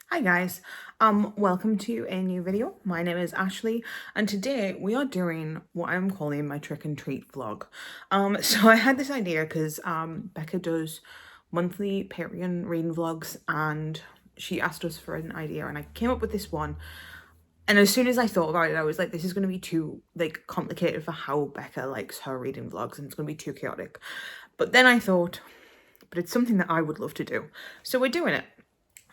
Hi guys, welcome to a new video. My name is Ashley and today we are doing what I'm calling my trick and treat vlog. So I had this idea because Becca does monthly Patreon reading vlogs and she asked us for an idea and I came up with this one. And as soon as I thought about it, I was like, this is going to be too complicated for how Becca likes her reading vlogs and it's going to be too chaotic. But then I thought, but it's something that I would love to do. So we're doing it.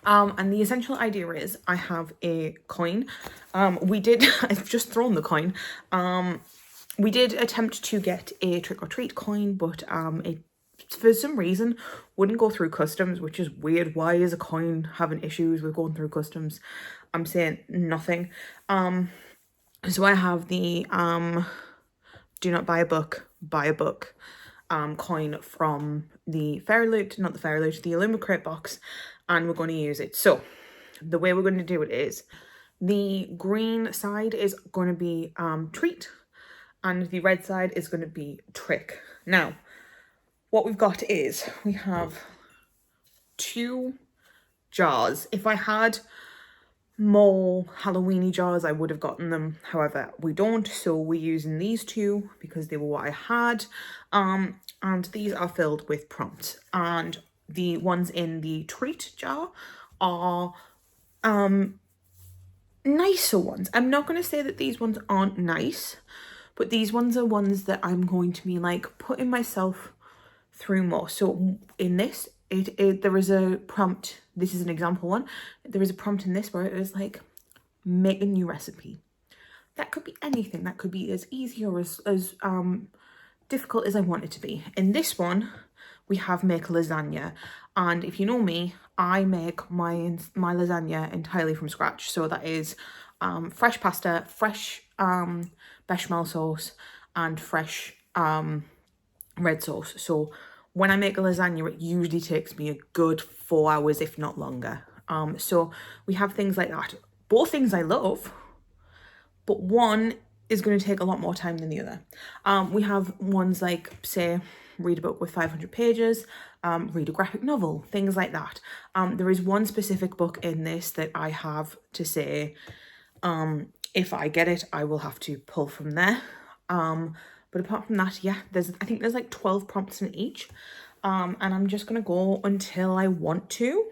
And the essential idea is I have a coin. I've just thrown the coin. We did attempt to get a trick or treat coin, but it for some reason wouldn't go through customs, which is weird. Why is a coin having issues with going through customs? I'm saying nothing. So I have the do not buy a book, buy a book coin from the Fairy Loot, not the Fairy Loot, the Illumicrate box, and we're going to use it. So the way we're going to do it is the green side is going to be treat and the red side is going to be trick. Now what we've got is we have 2 jars. If I had more Halloweeny jars I would have gotten them, however we don't, so we're using these 2 because they were what I had. And these are filled with prompts, and the ones in the treat jar are nicer ones. I'm not going to say that these ones aren't nice, but these ones are ones that I'm going to be like putting myself through more. So in this there is a prompt. This is an example one. There is a prompt in this where it is like, make a new recipe. That could be anything. That could be as easy or as difficult as I want it to be. In this one we have make lasagna, and if you know me, I make my lasagna entirely from scratch. So that is fresh pasta, fresh bechamel sauce, and fresh red sauce. So when I make a lasagna, it usually takes me a good 4 hours, if not longer. So we have things like that. Both things I love, but one is going to take a lot more time than the other. We have ones like, say, read a book with 500 pages, read a graphic novel, things like that. There is one specific book in this that I have to say, if I get it, I will have to pull from there. But apart from that, yeah, I think there's like 12 prompts in each. And I'm just gonna go until I want to.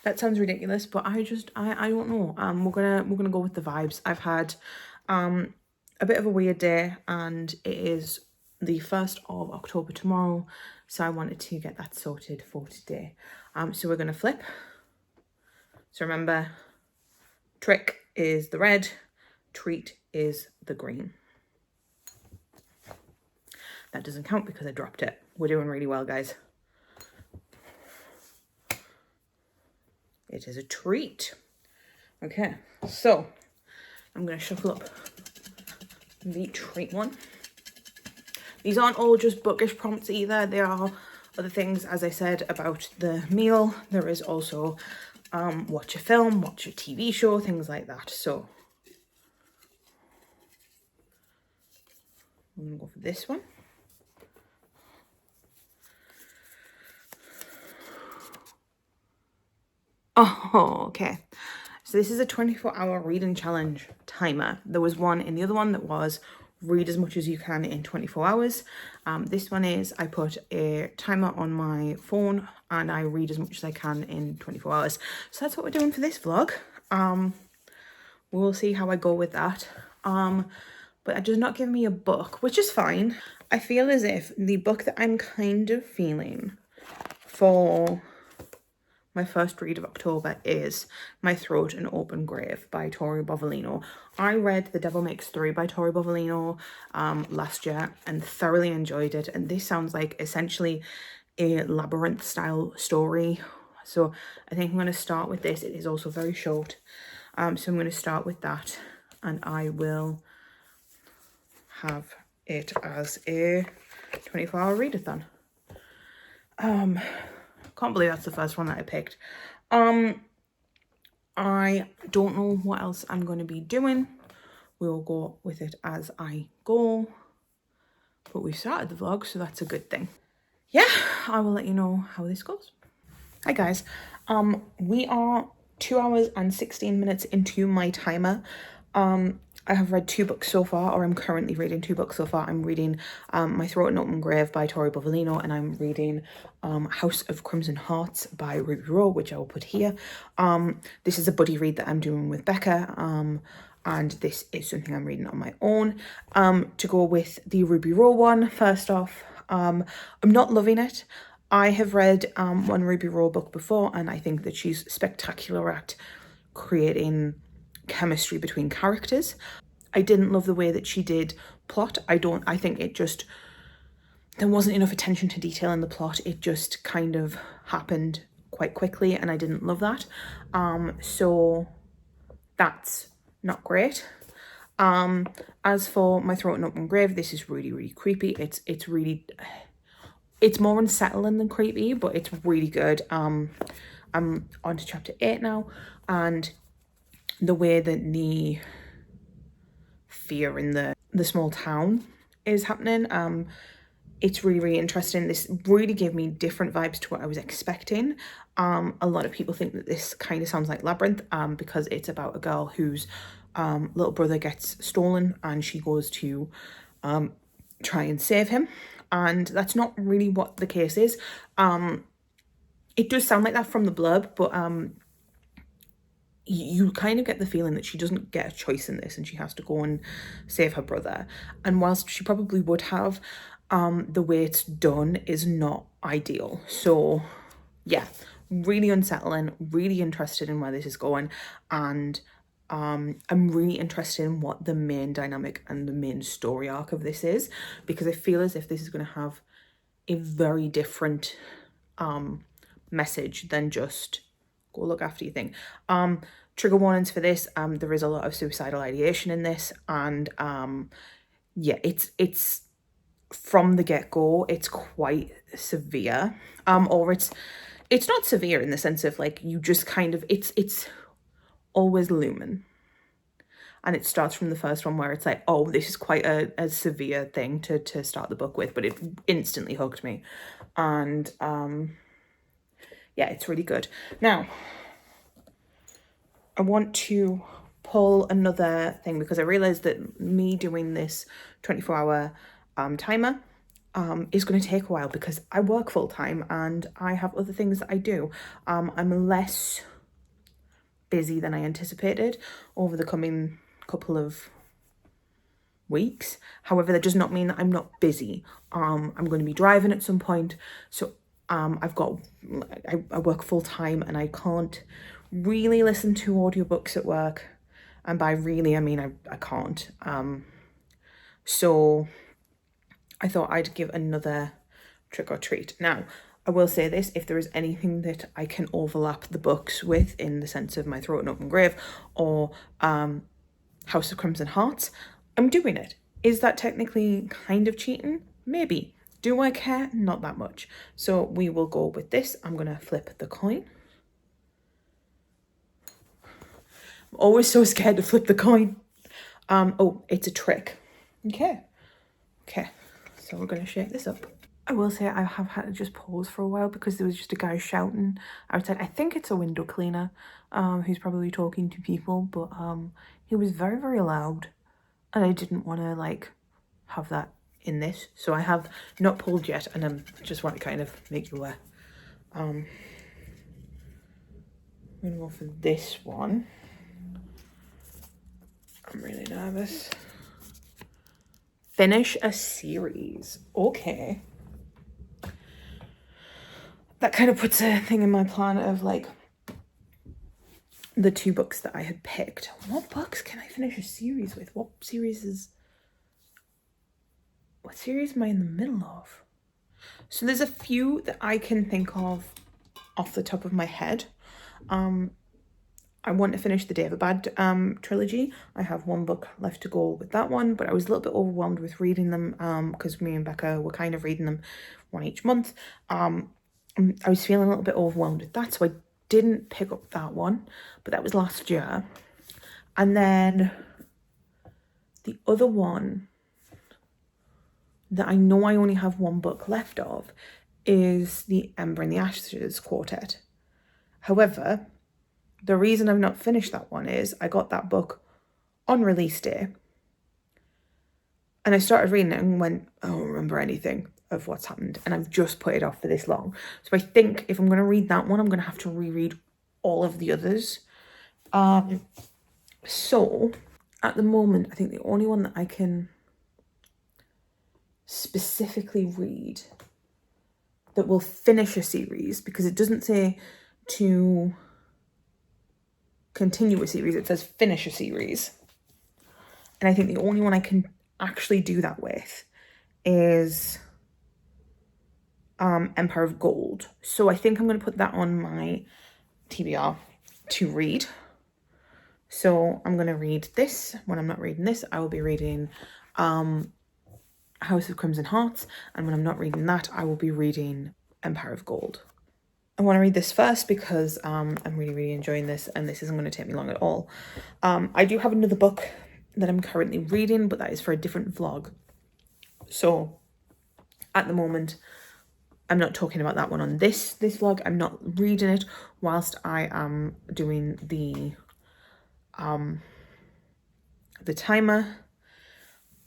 That sounds ridiculous, but I don't know. We're gonna go with the vibes. I've had a bit of a weird day, and it is the 1st of October tomorrow, so I wanted to get that sorted for today. So we're gonna flip. So remember, trick is the red, treat is the green. That doesn't count because I dropped it. We're doing really well, guys. It is a treat. Okay, so I'm going to shuffle up the treat one. These aren't all just bookish prompts either. There are other things, as I said, about the meal. There is also watch a film, watch a TV show, things like that. So I'm going to go for this one. Oh, okay. So this is a 24-hour reading challenge timer. There was one in the other one that was read as much as you can in 24 hours. This one is I put a timer on my phone and I read as much as I can in 24 hours. So that's what we're doing for this vlog. We'll see how I go with that. But it does not give me a book, which is fine. I feel as if the book that I'm kind of feeling for my first read of October is My Throat an Open Grave by Tori Bovolino. I read The Devil Makes Three by Tori Bovolino last year and thoroughly enjoyed it. And this sounds like essentially a labyrinth style story. So I think I'm going to start with this. It is also very short. So I'm going to start with that and I will have it as a 24-hour readathon. Can't believe that's the first one that I picked. I don't know what else I'm going to be doing. We'll go with it as I go. But we started the vlog, so that's a good thing. Yeah, I will let you know how this goes. Hi guys. We are 2 hours and 16 minutes into my timer. I have read 2 books so far, or I'm currently reading 2 books so far. I'm reading My Throat an Open Grave by Tori Bovalino, and I'm reading House of Crimson Hearts by Ruby Rowe, which I will put here. This is a buddy read that I'm doing with Becca, and this is something I'm reading on my own. To go with the Ruby Rowe one, first off, I'm not loving it. I have read one Ruby Rowe book before, and I think that she's spectacular at creating chemistry between characters. I didn't love the way that she did plot. I think it just, there wasn't enough attention to detail in the plot. It just kind of happened quite quickly, and I didn't love that. So that's not great. As for My Throat an Open Grave, this is really, really creepy. It's more unsettling than creepy, but it's really good. I'm on to chapter 8 now, and the way that the fear in the small town is happening, it's really, really interesting. This really gave me different vibes to what I was expecting. A lot of people think that this kind of sounds like Labyrinth, because it's about a girl whose little brother gets stolen, and she goes to try and save him. And that's not really what the case is. It does sound like that from the blurb, but you kind of get the feeling that she doesn't get a choice in this, and she has to go and save her brother. And whilst she probably would have, the way it's done is not ideal. So yeah, really unsettling, really interested in where this is going. And I'm really interested in what the main dynamic and the main story arc of this is, because I feel as if this is going to have a very different message than just go look after your thing. Trigger warnings for this. There is a lot of suicidal ideation in this, and yeah, it's from the get-go, it's quite severe. Or it's not severe in the sense of like, you just kind of, it's always looming, and it starts from the first one where it's like, oh, this is quite a severe thing to start the book with, but it instantly hooked me. And yeah, it's really good. Now I want to pull another thing, because I realized that me doing this 24-hour timer is going to take a while, because I work full-time and I have other things that I do. I'm less busy than I anticipated over the coming couple of weeks. However, that does not mean that I'm not busy. I'm going to be driving at some point, so I work full-time, and I can't really listen to audiobooks at work. And by really, I mean I can't. So I thought I'd give another trick or treat. Now, I will say this, if there is anything that I can overlap the books with, in the sense of My Throat an Open Grave or House of Crimson Hearts, I'm doing it. Is that technically kind of cheating? Maybe. Do I care? Not that much. So we will go with this. I'm going to flip the coin. I'm always so scared to flip the coin. Oh, it's a trick. Okay, so we're going to shake this up. I will say I have had to just pause for a while, because there was just a guy shouting outside. I think it's a window cleaner who's probably talking to people, but he was very, very loud, and I didn't want to like have that in this. So I have not pulled yet, and I just want to kind of make you aware. I'm going to go for this one. I'm really nervous. Finish a series. Okay. That kind of puts a thing in my plan of like the 2 books that I had picked. What books can I finish a series with? What series am I in the middle of? So there's a few that I can think of off the top of my head. I want to finish the David trilogy. I have 1 book left to go with that one, but I was a little bit overwhelmed with reading them because me and Becca were kind of reading them one each month. I was feeling a little bit overwhelmed with that, so I didn't pick up that one, but that was last year. And then the other one that I know I only have 1 book left of is the Ember and the Ashes quartet. However, the reason I've not finished that one is I got that book on release day and I started reading it and went, I don't remember anything of what's happened, and I've just put it off for this long. So I think if I'm going to read that one, I'm going to have to reread all of the others. So at the moment, I think the only one that I can specifically read that will finish a series, because it doesn't say to continue a series, it says finish a series. And I think the only one I can actually do that with is Empire of Gold. So I think I'm going to put that on my TBR to read. So I'm going to read this. When I'm not reading this, I will be reading House of Crimson Hearts. And when I'm not reading that, I will be reading Empire of Gold. I want to read this first because I'm really enjoying this, and this isn't going to take me long at all. I do have another book that I'm currently reading, but that is for a different vlog. So at the moment, I'm not talking about that one on this vlog. I'm not reading it whilst I am doing the timer.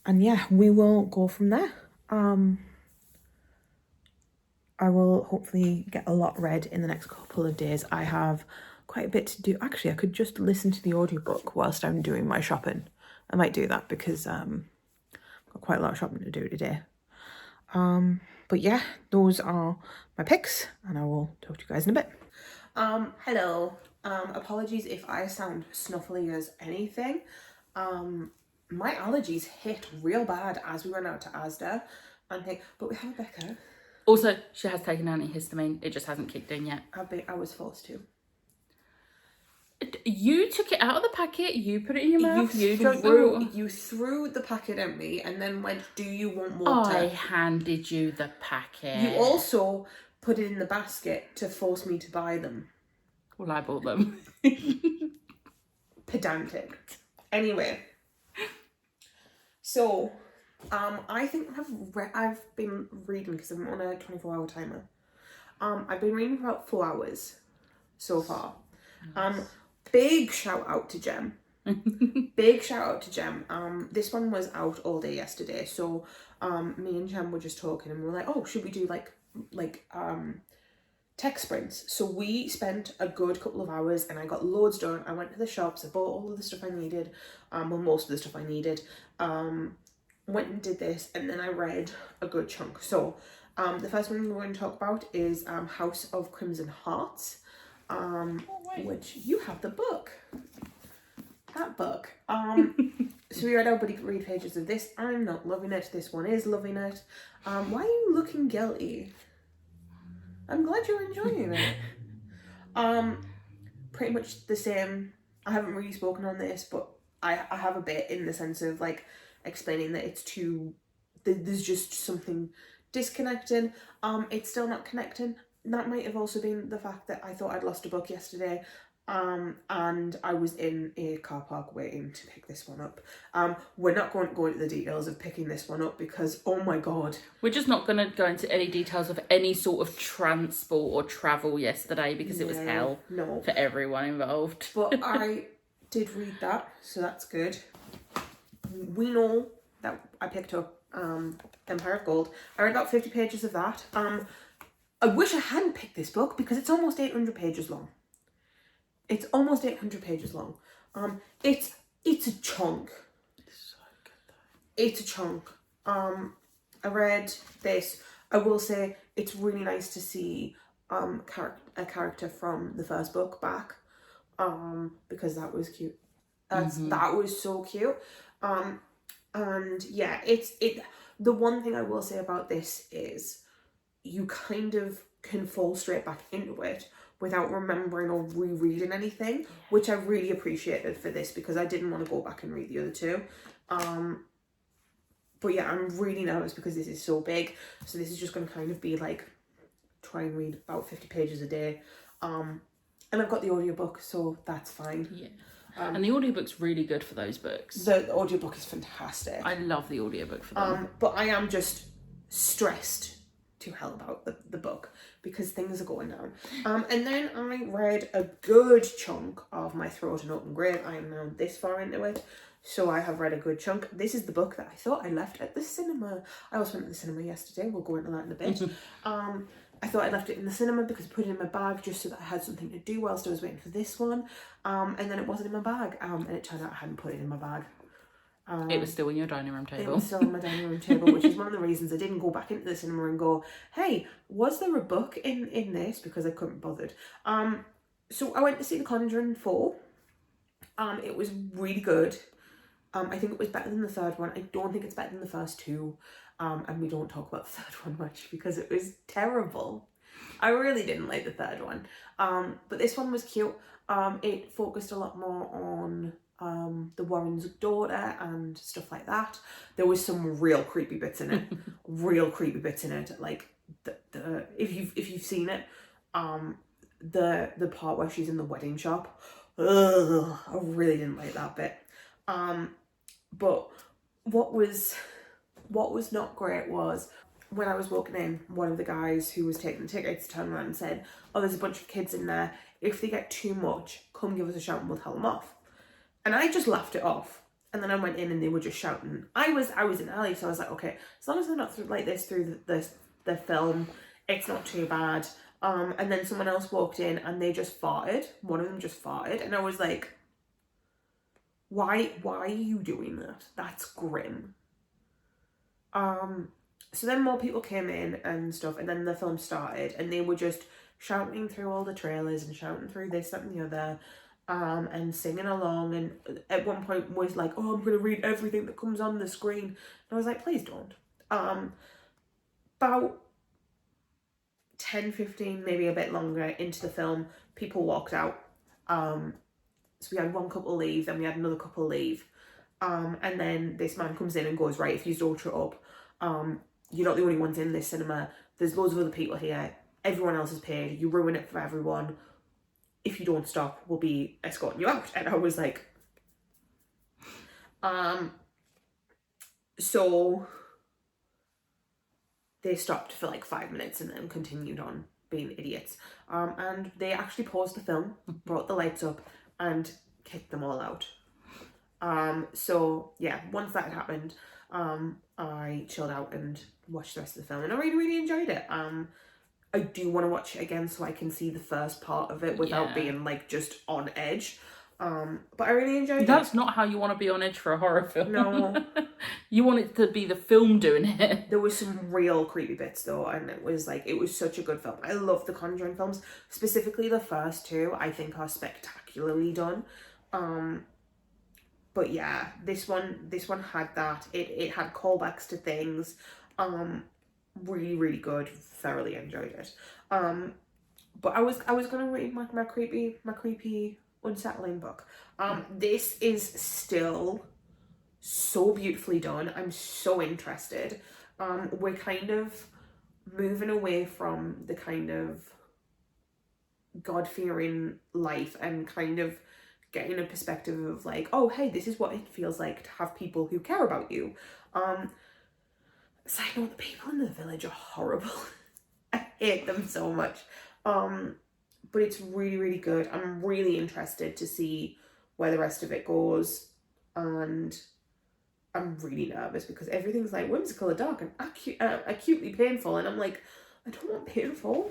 And yeah, we will go from there. I will hopefully get a lot read in the next couple of days. I have quite a bit to do. Actually, I could just listen to the audiobook whilst I'm doing my shopping. I might do that because I've got quite a lot of shopping to do today. But yeah, those are my picks, and I will talk to you guys in a bit. Hello. Apologies if I sound snuffly as anything. My allergies hit real bad as we went out to Asda, but we have Becca. Also, she has taken antihistamine. It just hasn't kicked in yet. I was forced to. You took it out of the packet. You put it in your mouth. You threw the packet at me and then went, "Do you want water?" I handed you the packet. You also put it in the basket to force me to buy them. Well, I bought them. Pedantic. Anyway, so I think I've been reading because I'm on a 24-hour timer. I've been reading for about 4 hours so far. Nice. Big shout out to Jem. Big shout out to Jem. This one was out all day yesterday, so me and Jem were just talking and we were like, oh, should we do like tech sprints? So we spent a good couple of hours and I got loads done. I went to the shops, I bought all of the stuff I needed, well, most of the stuff I needed, went and did this, and then I read a good chunk. So the first one we're going to talk about is House of Crimson Hearts, which you have the book. That book. So we read our buddy read pages of this. I'm not loving it. This one is loving it. Why are you looking guilty? I'm glad you're enjoying it. Pretty much the same. I haven't really spoken on this, but I have a bit in the sense of like explaining that it's there's just something disconnecting. It's still not connecting. That might have also been the fact that I thought I'd lost a book yesterday, and I was in a car park waiting to pick this one up. We're not going to go into the details of picking this one up because, oh my god. We're just not going to go into any details of any sort of transport or travel yesterday because it was hell for everyone involved. But I did read that, so that's good. We know that I picked up Empire of Gold. I read about 50 pages of that. I wish I hadn't picked this book because it's almost 800 pages long. It's almost 800 pages long. It's a chunk. It's so good though. It's a chunk. I read this. I will say it's really nice to see a character from the first book back. Because that was cute. That was so cute. And yeah, the one thing I will say about this is you kind of can fall straight back into it without remembering or rereading anything, which I really appreciated for this because I didn't want to go back and read the other two. But yeah, I'm really nervous because this is so big. So this is just going to kind of be like, try and read about 50 pages a day. And I've got the audiobook, so that's fine. Yeah. And the audiobook's really good for those books. The audiobook is fantastic. I love the audiobook for them. But I am just stressed to hell about the book because things are going down. And then I read a good chunk of My Throat, an Open Grave. I am now this far into it, so I have read a good chunk. This is the book that I thought I left at the cinema. I also went to the cinema yesterday. We'll go into that in a bit. I thought I left it in the cinema because I put it in my bag just so that I had something to do whilst I was waiting for this one. And then it wasn't in my bag. And it turned out I hadn't put it in my bag. It was still in your dining room table. It was still on my dining room table, which is one of the reasons I didn't go back into the cinema and go, hey, was there a book in this? Because I couldn't be bothered. So I went to see The Conjuring 4. It was really good. I think it was better than the third one. I don't think it's better than the first two. And we don't talk about the third one much because it was terrible. I really didn't like the third one. But this one was cute. It focused a lot more on the Warren's daughter and stuff like that. There was some real creepy bits in it. Like the if you've seen it, the part where she's in the wedding shop. Ugh, I really didn't like that bit. But what was not great was when I was walking in, one of the guys who was taking the tickets turned around and said, oh, there's a bunch of kids in there. If they get too much, come give us a shout and we'll tell them off. And I just laughed it off. And then I went in and they were just shouting. I was in early, so I was like, okay, as long as they're not like this through the film, it's not too bad. And then someone else walked in and they just farted. One of them just farted. And I was like, why are you doing that? That's grim. So then more people came in and stuff, and then the film started and they were just shouting through all the trailers and shouting through this, that and the other, and singing along, and at one point was like, oh, I'm going to read everything that comes on the screen. And I was like, please don't. About 10, 15, maybe a bit longer into the film, people walked out. So we had one couple leave, then we had another couple leave. And then this man comes in and goes, right, if you don't shut up, you're not the only ones in this cinema. There's loads of other people here. Everyone else is paid. You ruin it for everyone. If you don't stop, we'll be escorting you out. And I was like, so they stopped for like 5 minutes and then continued on being idiots. And they actually paused the film, brought the lights up, and kicked them all out. So yeah, once that had happened, I chilled out and watched the rest of the film, and I really, really enjoyed it. I do want to watch it again so I can see the first part of it without being like just on edge. But I really enjoyed it. That's not how you want to be on edge for a horror film. No. You want it to be the film doing it. There was some real creepy bits though, and it was such a good film. I love the Conjuring films, specifically the first two. I think are spectacularly done. But yeah, this one had that. It had callbacks to things. Really, really good. Thoroughly enjoyed it. But I was gonna read my creepy unsettling book. This is still so beautifully done. I'm so interested. We're kind of moving away from the kind of God-fearing life and kind of getting a perspective of like, oh, hey, this is what it feels like to have people who care about you. Side note, the people in the village are horrible. I hate them so much. But it's really, really good. I'm really interested to see where the rest of it goes. And I'm really nervous because everything's like whimsical and dark and acutely painful. And I'm like, I don't want painful.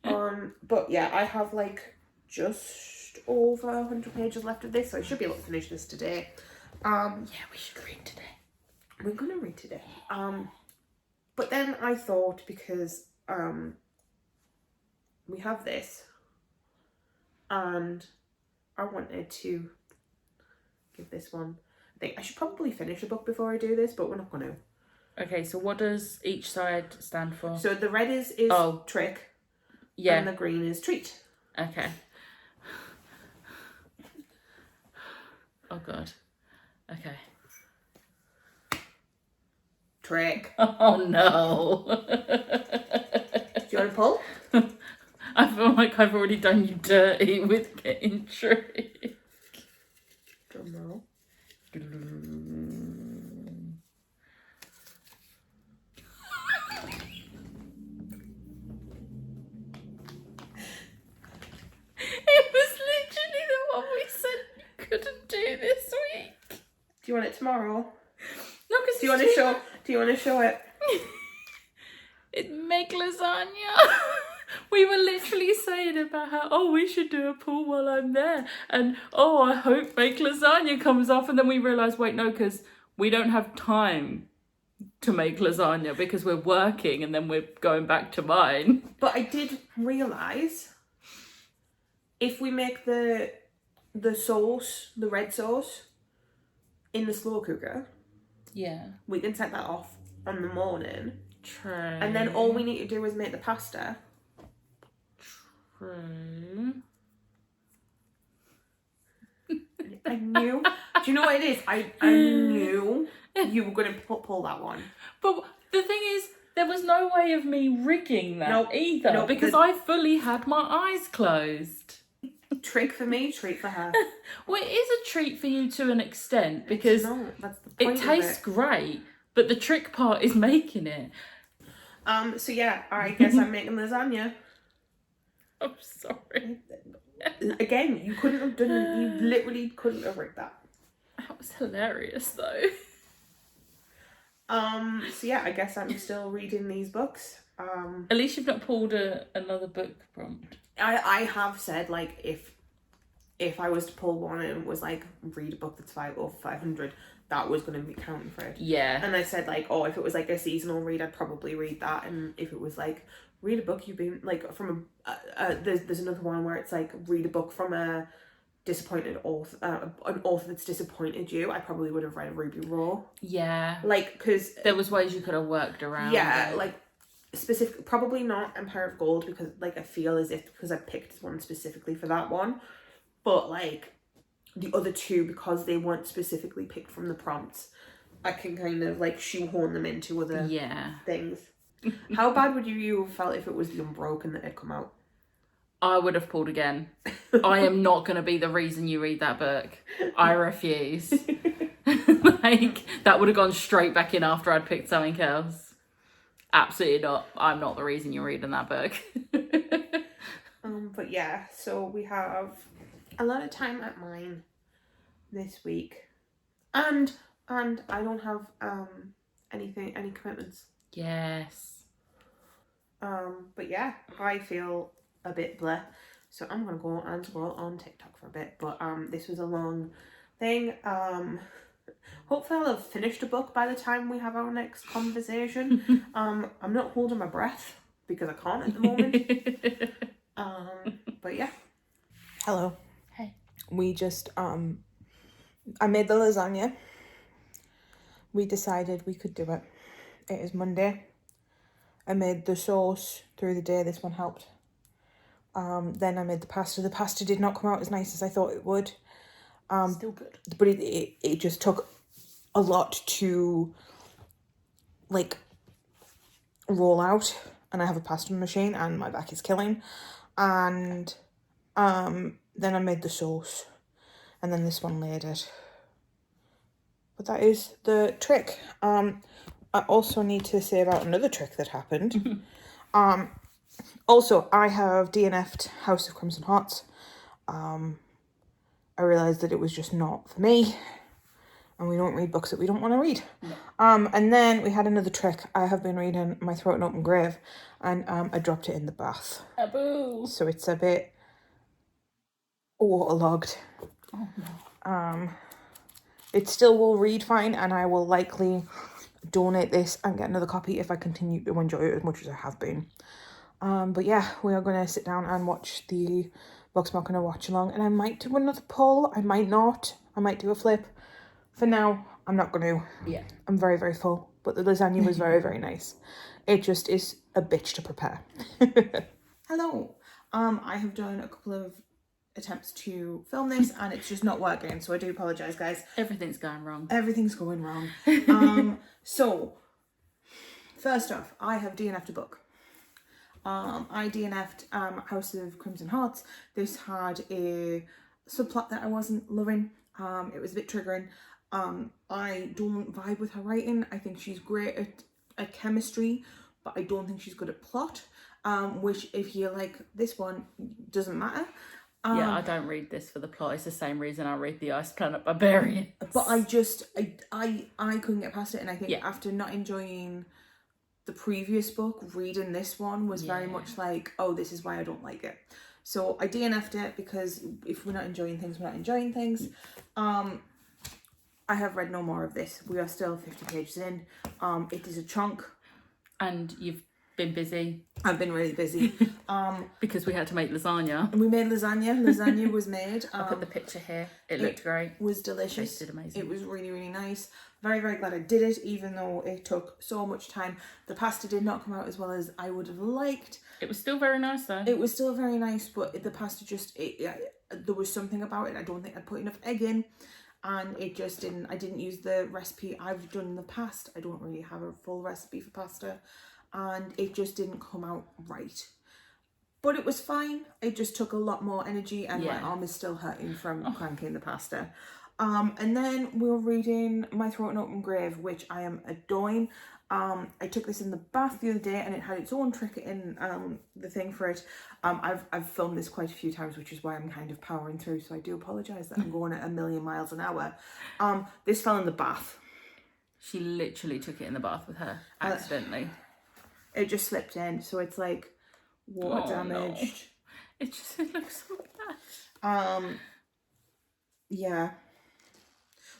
But yeah, I have like just over 100 pages left of this, so I should be able to finish this today. Yeah, we should read today. We're gonna read today. But then I thought, because we have this, and I wanted to give this one. I think I should probably finish the book before I do this, but we're not gonna. Okay, so what does each side stand for? So the red is trick. Yeah. And the green is treat. Okay. Oh god. Okay. Trick. Oh no. Do you want to pull? I feel like I've already done you dirty with getting trick. Drum roll. you want it tomorrow? No, because Do you want to show? Do you want to show it? Make lasagna. We were literally saying about how, oh, we should do a pool while I'm there, and oh, I hope make lasagna comes off, and then we realised, wait, no, because we don't have time to make lasagna because we're working, and then we're going back to mine. But I did realise if we make the sauce, the red sauce, in the slow cooker, yeah, we can set that off on the morning. True. And then all we need to do is make the pasta. True. I knew. Do you know what it is? I knew you were going to pull that one. But the thing is, there was no way of me rigging that either, because I fully had my eyes closed. Trick for me, treat for her. Well, it is a treat for you to an extent, because that's the point it tastes great, but the trick part is making it. So yeah, I guess I'm making lasagna. I'm sorry. Again, you couldn't have done it. You literally couldn't have rigged that. That was hilarious, though. So yeah, I guess I'm still reading these books. At least you've not pulled another book prompt. I have said, like, if I was to pull one and it was like read a book that's 5 over 500, that was going to be counting for it. Yeah. And I said, like, oh, if it was like a seasonal read, I'd probably read that. And if it was like read a book you've been like from there's another one where it's like read a book from a disappointed author, an author that's disappointed you, I probably would have read Ruby Raw. Yeah. Like, because there was ways you could have worked around. Yeah, like specific, probably not Empire of Gold, because like I feel as if because I picked one specifically for that one, but like the other two, because they weren't specifically picked from the prompts, I can kind of like shoehorn them into other things. How bad would you have felt if it was The Unbroken that had come out? I would have pulled again. I am not going to be the reason you read that book. I refuse. Like, that would have gone straight back in after I'd picked something else. Absolutely not. I'm not the reason you're reading that book. But yeah, so we have a lot of time at mine this week. And I don't have any commitments. Yes. But yeah, I feel a bit bleh, so I'm gonna go and scroll on TikTok for a bit. But this was a long thing. Hopefully I'll have finished a book by the time we have our next conversation. I'm not holding my breath because I can't at the moment. But yeah. Hello. Hey. We just I made the lasagna. We decided we could do it. It is Monday. I made the sauce through the day. This one helped. Then I made the pasta. The pasta did not come out as nice as I thought it would. Still good. But it just took a lot to like roll out. And I have a pasta machine and my back is killing. And then I made the sauce. And then this one laid it. But that is the trick. I also need to say about another trick that happened. Also, I have DNF'd House of Crimson Hearts. I realised that it was just not for me. And we don't read books that we don't want to read. No. And then we had another trick. I have been reading My Throat an Open Grave. And I dropped it in the bath. Aboo. So it's a bit waterlogged. Oh no. It still will read fine, and I will likely donate this and get another copy if I continue to enjoy it as much as I have been. But yeah, we are going to sit down and watch the books. I'm not going to watch along, and I might do another poll. I might not. I might do a flip. For now, I'm not going to. Yeah. I'm very, very full. But the lasagna was very, very nice. It just is a bitch to prepare. Hello. I have done a couple of attempts to film this and it's just not working, so I do apologise, guys. Everything's going wrong. Everything's going wrong. So first off, I have DNF'd a book. I DNF'd House of Crimson Hearts. This had a subplot that I wasn't loving. It was a bit triggering. I don't vibe with her writing. I think she's great at chemistry, but I don't think she's good at plot. Which, if you like this one, doesn't matter. Yeah, I don't read this for the plot. It's the same reason I read The Ice Planet Barbarians. But I couldn't get past it, and I think after not enjoying the previous book, reading this one was very much like, oh, this is why I don't like it. So I DNF'd it, because if we're not enjoying things, we're not enjoying things. I have read no more of this. We are still 50 pages in. It is a chunk. And you've been busy. I've been really busy. Because we had to make lasagna. And we made lasagna. Lasagna was made. I'll put the picture here. It looked great. It was delicious. Tasted amazing. It was really, really nice. Very, very glad I did it, even though it took so much time. The pasta did not come out as well as I would have liked. It was still very nice though. It was still very nice, but the pasta just, there was something about it. I don't think I put enough egg in. And it just didn't, I didn't use the recipe I've done in the past. I don't really have a full recipe for pasta. And it just didn't come out right. But it was fine. It just took a lot more energy, and my arm is still hurting from cranking the pasta. And then we were reading My Throat, an Open Grave, which I am adoring. I took this in the bath the other day, and it had its own trick in the thing for it. I've filmed this quite a few times, which is why I'm kind of powering through, so I do apologise that I'm going at 1,000,000 miles an hour. This fell in the bath. She literally took it in the bath with her, accidentally. It just slipped in, so it's like water damaged. No. It looks so bad. Yeah.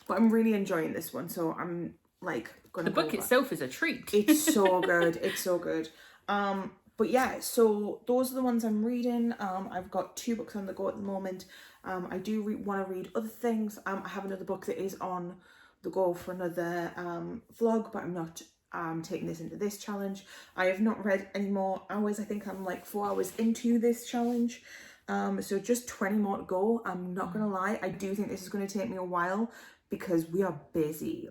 But I'm really enjoying this one, so I'm like gonna The book itself is a treat. It's so good. It's so good. But yeah, so those are the ones I'm reading. I've got 2 books on the go at the moment. I do want to read other things. I have another book that is on the go for another vlog, but I'm not taking this into this challenge. I have not read any more hours. I think I'm like 4 hours into this challenge. So just 20 more to go. I'm not gonna lie, I do think this is gonna take me a while because we are busy.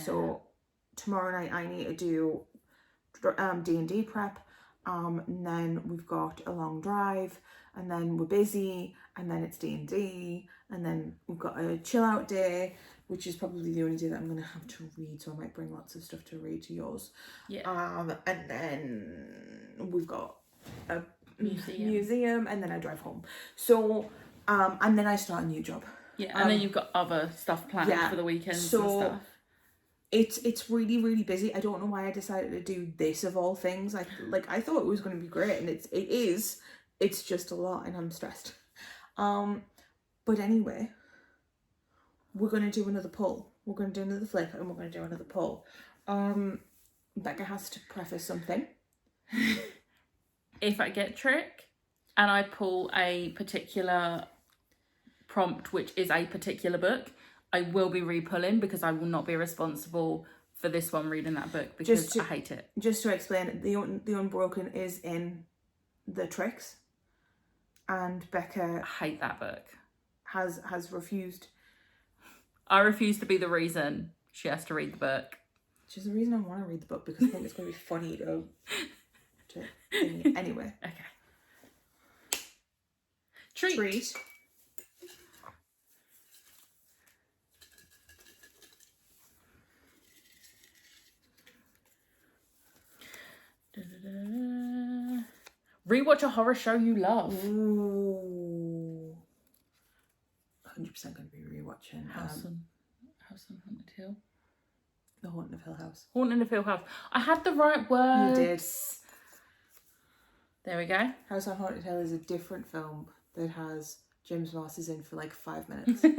So tomorrow night I need to do D&D prep, and then we've got a long drive, and then we're busy, and then it's D&D, and then we've got a chill out day, which is probably the only day that I'm going to have to read, so I might bring lots of stuff to read to yours. And then we've got a museum, and then I drive home. So, and then I start a new job. And then you've got other stuff planned for the weekends and stuff. It's really, really busy. I don't know why I decided to do this of all things. I thought it was going to be great, and it is. It's just a lot, and I'm stressed. But anyway, we're going to do another pull. We're going to do another flip, and we're going to do another pull. Becca has to preface something. If I get trick and I pull a particular prompt, which is a particular book, I will be re-pulling, because I will not be responsible for this one reading that book, because I hate it. Just to explain, the Unbroken is in the tricks, and Becca, I hate that book. Has refused. I refuse to be the reason she has to read the book. Which is the reason I want to read the book, because I think it's going to be funny to anyway. Okay. Treat. Rewatch a horror show you love. Ooh. 100% going to be rewatching House on Haunted Hill. The Haunting of Hill House. Haunting of Hill House. I had the right words. You did. There we go. House on Haunted Hill is a different film that has James Marsters in for like 5 minutes. Do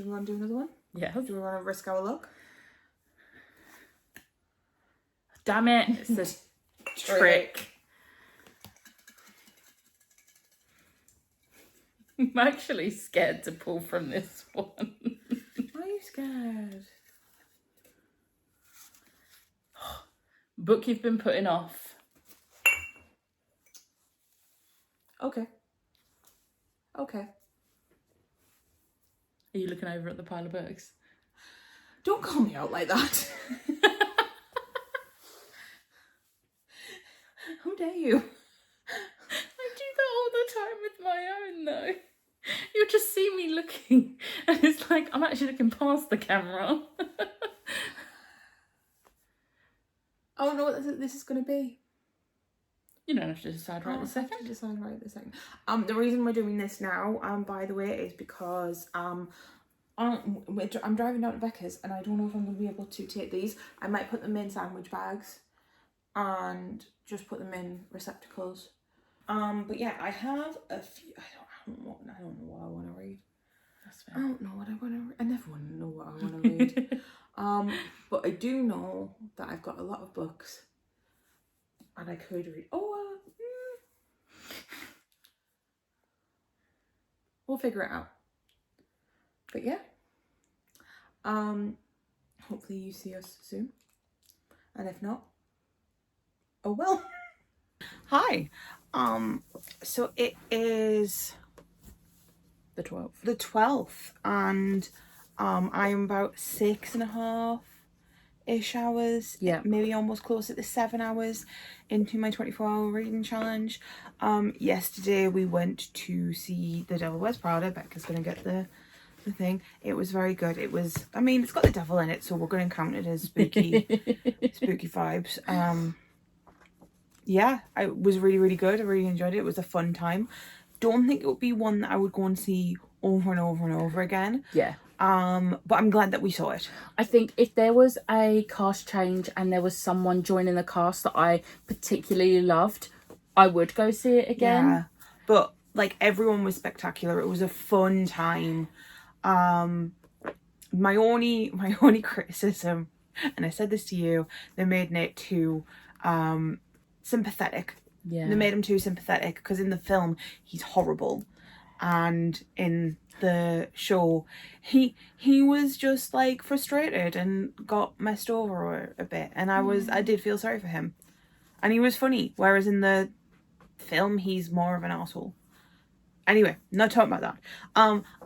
we want to do another one? Yes. Do we want to risk our luck? Damn it, it's a trick. I'm actually scared to pull from this one. Why are you scared? Book you've been putting off. Okay. Okay. Are you looking over at the pile of books? Don't call me out like that. How dare you? I do that all the time with my own though. You'll just see me looking and it's like I'm actually looking past the camera. Oh no, what this is going to be. You don't have to decide right this I have second. to decide right this second. The reason we're doing this now, by the way, is because I'm driving down to Becca's and I don't know if I'm going to be able to take these. I might put them in sandwich bags and just put them in receptacles. But yeah, I have a few. I don't know what I want to read. That's fair. I don't know what I want to read. I never want to know what I want to read. But I do know that I've got a lot of books and I could read. We'll figure it out. But yeah. Hopefully you see us soon. And if not, oh well. Hi. So it is The 12th. the 12th and I'm about 6.5-ish hours, maybe almost close at the 7 hours into my 24-hour reading challenge. Yesterday we went to see The Devil Wears Prada. Becca's gonna get the thing. It was very good. It was, I mean, it's got the devil in it, so we're gonna count it as spooky spooky vibes. Yeah, it was really, really good. I really enjoyed it. It was a fun time. Don't think it would be one that I would go and see over and over and over again. Yeah. But I'm glad that we saw it. I think if there was a cast change and there was someone joining the cast that I particularly loved, I would go see it again. Yeah. But like everyone was spectacular. It was a fun time. My only criticism, and I said this to you, they made Nate too sympathetic. Yeah. They made him too sympathetic because in the film he's horrible, and in the show he was just like frustrated and got messed over a bit, and I did feel sorry for him, and he was funny, whereas in the film he's more of an asshole. Anyway, not talking about that.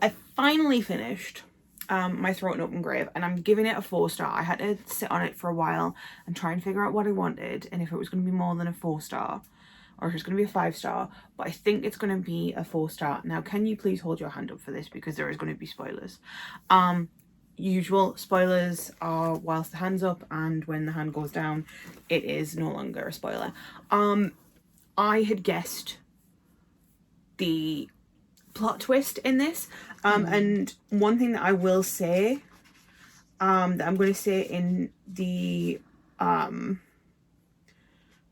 I finally finished My Throat and Open Grave, and I'm giving it a 4-star. I had to sit on it for a while and try and figure out what I wanted and if it was going to be more than a 4-star or if it's going to be a 5-star, but I think it's going to be a 4-star. Now, can you please hold your hand up for this, because there is going to be spoilers. Usual spoilers are whilst the hand's up, and when the hand goes down, it is no longer a spoiler. I had guessed the plot twist in this, and one thing that I will say, that I'm going to say in the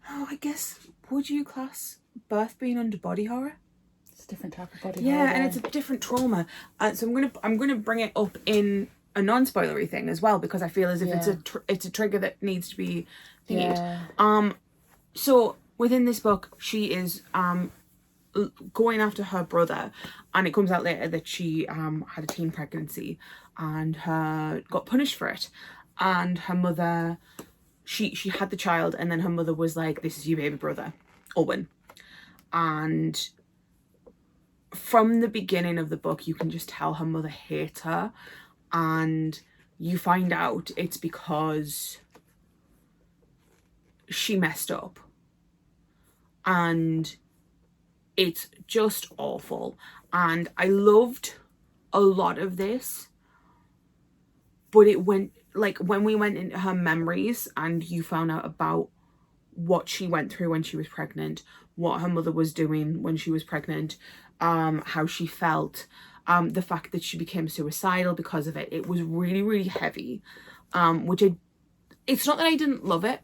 I guess, would you class birth being under body horror? It's a different type of body horror. horror. Yeah, and it's a different trauma. So I'm gonna bring it up in a non-spoilery thing as well, because I feel as if it's a trigger that needs to be thingied. Yeah. So within this book, she is going after her brother, and it comes out later that she had a teen pregnancy and got punished for it, and her mother, she had the child, and then her mother was like, this is your baby brother, Owen. And from the beginning of the book, you can just tell her mother hates her, and you find out it's because she messed up, and it's just awful. And I loved a lot of this, but it went, like, when we went into her memories and you found out about what she went through when she was pregnant, what her mother was doing when she was pregnant, how she felt, the fact that she became suicidal because of it, it was really, really heavy. It's not that I didn't love it.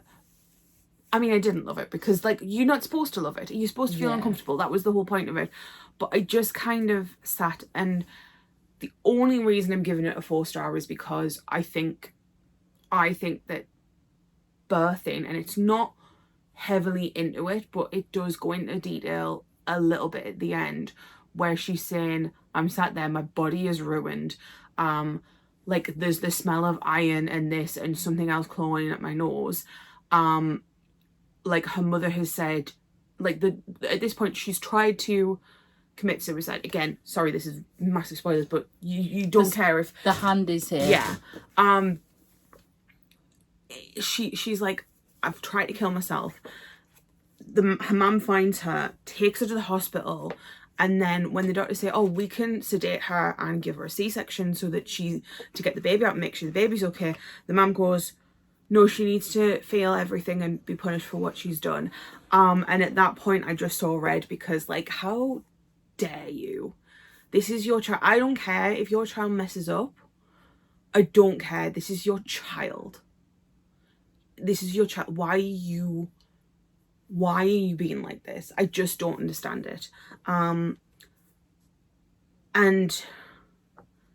I mean, I didn't love it because, like, you're not supposed to love it. You're supposed to feel uncomfortable. That was the whole point of it. But I just kind of sat, and the only reason I'm giving it a 4-star is because I think that birthing, and it's not heavily into it, but it does go into detail a little bit at the end, where she's saying, I'm sat there, my body is ruined. Like, there's the smell of iron and this and something else clawing at my nose. Like, her mother has said, like, at this point she's tried to commit suicide. Again, sorry, this is massive spoilers, but you don't care if the hand is here. Yeah. She's like, I've tried to kill myself. Her mum finds her, takes her to the hospital, and then when the doctors say, oh, we can sedate her and give her a C-section so that to get the baby out and make sure the baby's okay, the mum goes, no, she needs to feel everything and be punished for what she's done. And at that point I just saw red, because like, how dare you? This is your child. I don't care if your child messes up. I don't care. This is your child. This is your child. Why are you being like this? I just don't understand it. And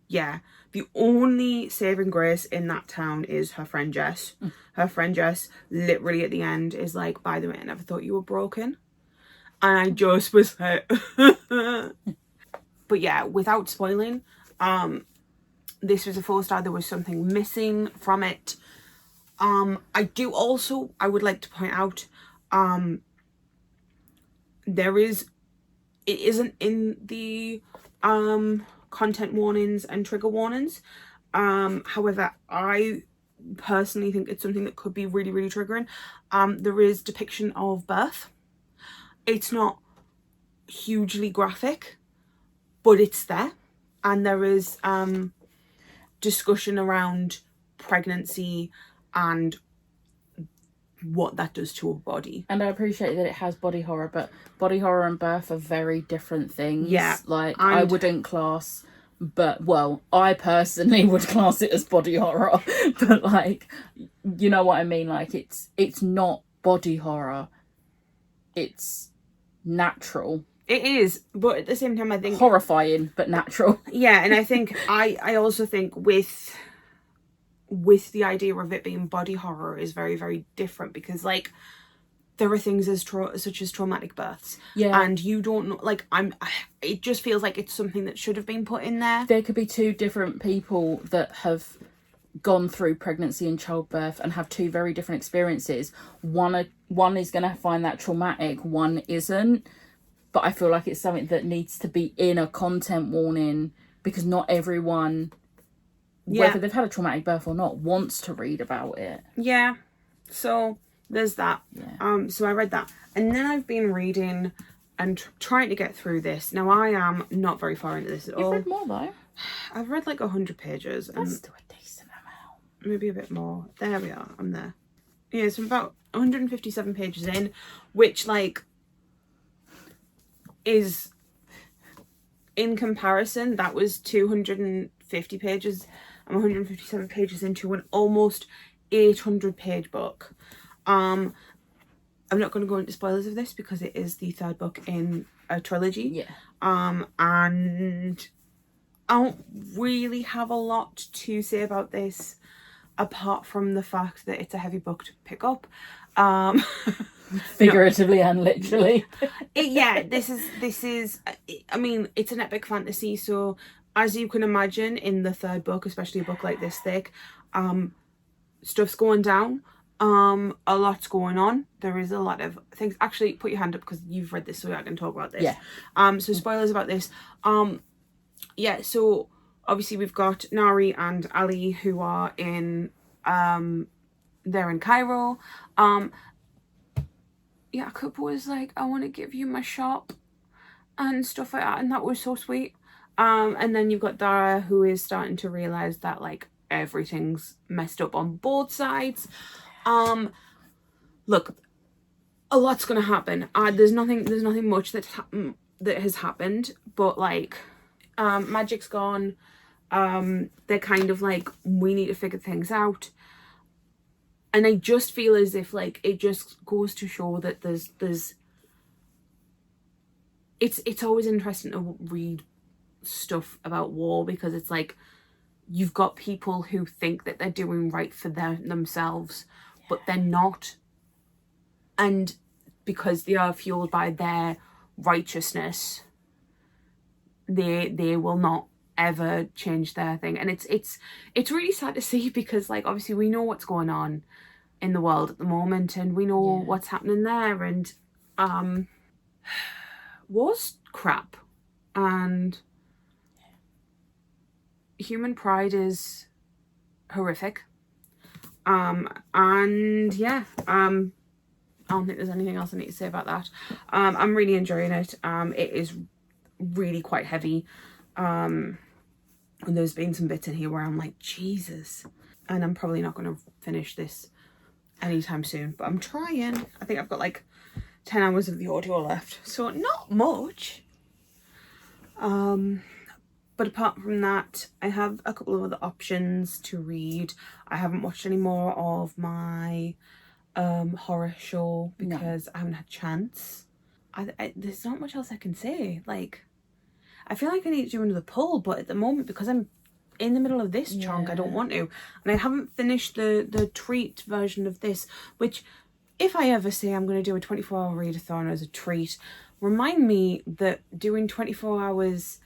yeah, the only saving grace in that town is her friend Jess. Her friend Jess literally at the end is like, by the way, I never thought you were broken. And I just was like, but yeah, without spoiling, this was a 4-star. There was something missing from it. I would like to point out, it isn't in the content warnings and trigger warnings. However, I personally think it's something that could be really, really triggering. There is depiction of birth. It's not hugely graphic, but it's there. And there is discussion around pregnancy and what that does to a body. And I appreciate that it has body horror, but body horror and birth are very different things. Yeah. Like, I wouldn't class, but, well, I personally would class it as body horror. But, like, you know what I mean? Like, it's not body horror. It's natural. It is, but at the same time, I think... horrifying, but natural. Yeah, and I think, I also think with the idea of it being body horror is very, very different, because like, there are things such as traumatic births. Yeah. And you don't know, like, it just feels like it's something that should have been put in there. There could be two different people that have gone through pregnancy and childbirth and have two very different experiences. One is going to find that traumatic, one isn't. But I feel like it's something that needs to be in a content warning, because not everyone, whether they've had a traumatic birth or not, wants to read about it. Yeah. So there's that. Yeah. So I read that. And then I've been reading and trying to get through this. Now, I am not very far into this at all. You've read more, though. I've read like 100 pages. That's and still a decent amount. Maybe a bit more. There we are. I'm there. Yeah, so I'm about 157 pages in, which, like, is, in comparison, that was 250 pages. I'm 157 pages into an almost 800-page book. I'm not going to go into spoilers of this, because it is the 3rd book in a trilogy. Yeah. And I don't really have a lot to say about this, apart from the fact that it's a heavy book to pick up. Figuratively and literally. This is, I mean, it's an epic fantasy, so as you can imagine, in the 3rd book, especially a book like this thick, stuff's going down, a lot's going on. There is a lot of things. Actually, put your hand up, because you've read this, so I can talk about this. Yeah. So spoilers about this. Yeah, so obviously we've got Nari and Ali, who are in, they're in Cairo. Jakob was like, I want to give you my shop and stuff like that, and that was so sweet. And then you've got Dara, who is starting to realise that, like, everything's messed up on both sides. Look, a lot's gonna happen. There's nothing much that has happened, but like, Magic's gone. They're kind of like, we need to figure things out. And I just feel as if, like, it just goes to show that it's always interesting to read stuff about war, because it's like, you've got people who think that they're doing right for themselves, but they're not. And because they are fueled by their righteousness, they will not ever change their thing. And it's really sad to see, because like, obviously we know what's going on in the world at the moment, and we know what's happening there, and war's crap, and human pride is horrific. And yeah, I don't think there's anything else I need to say about that. I'm really enjoying it. It is really quite heavy. And there's been some bits in here where I'm like, Jesus. And I'm probably not going to finish this anytime soon, but I'm trying. I think I've got like 10 hours of the audio left, so not much. But apart from that, I have a couple of other options to read. I haven't watched any more of my horror show because I haven't had a chance. There's not much else I can say. Like, I feel like I need to do another pull, but at the moment, because I'm in the middle of this chunk, I don't want to. And I haven't finished the treat version of this, which, if I ever say I'm going to do a 24-hour readathon as a treat, remind me that doing 24 hours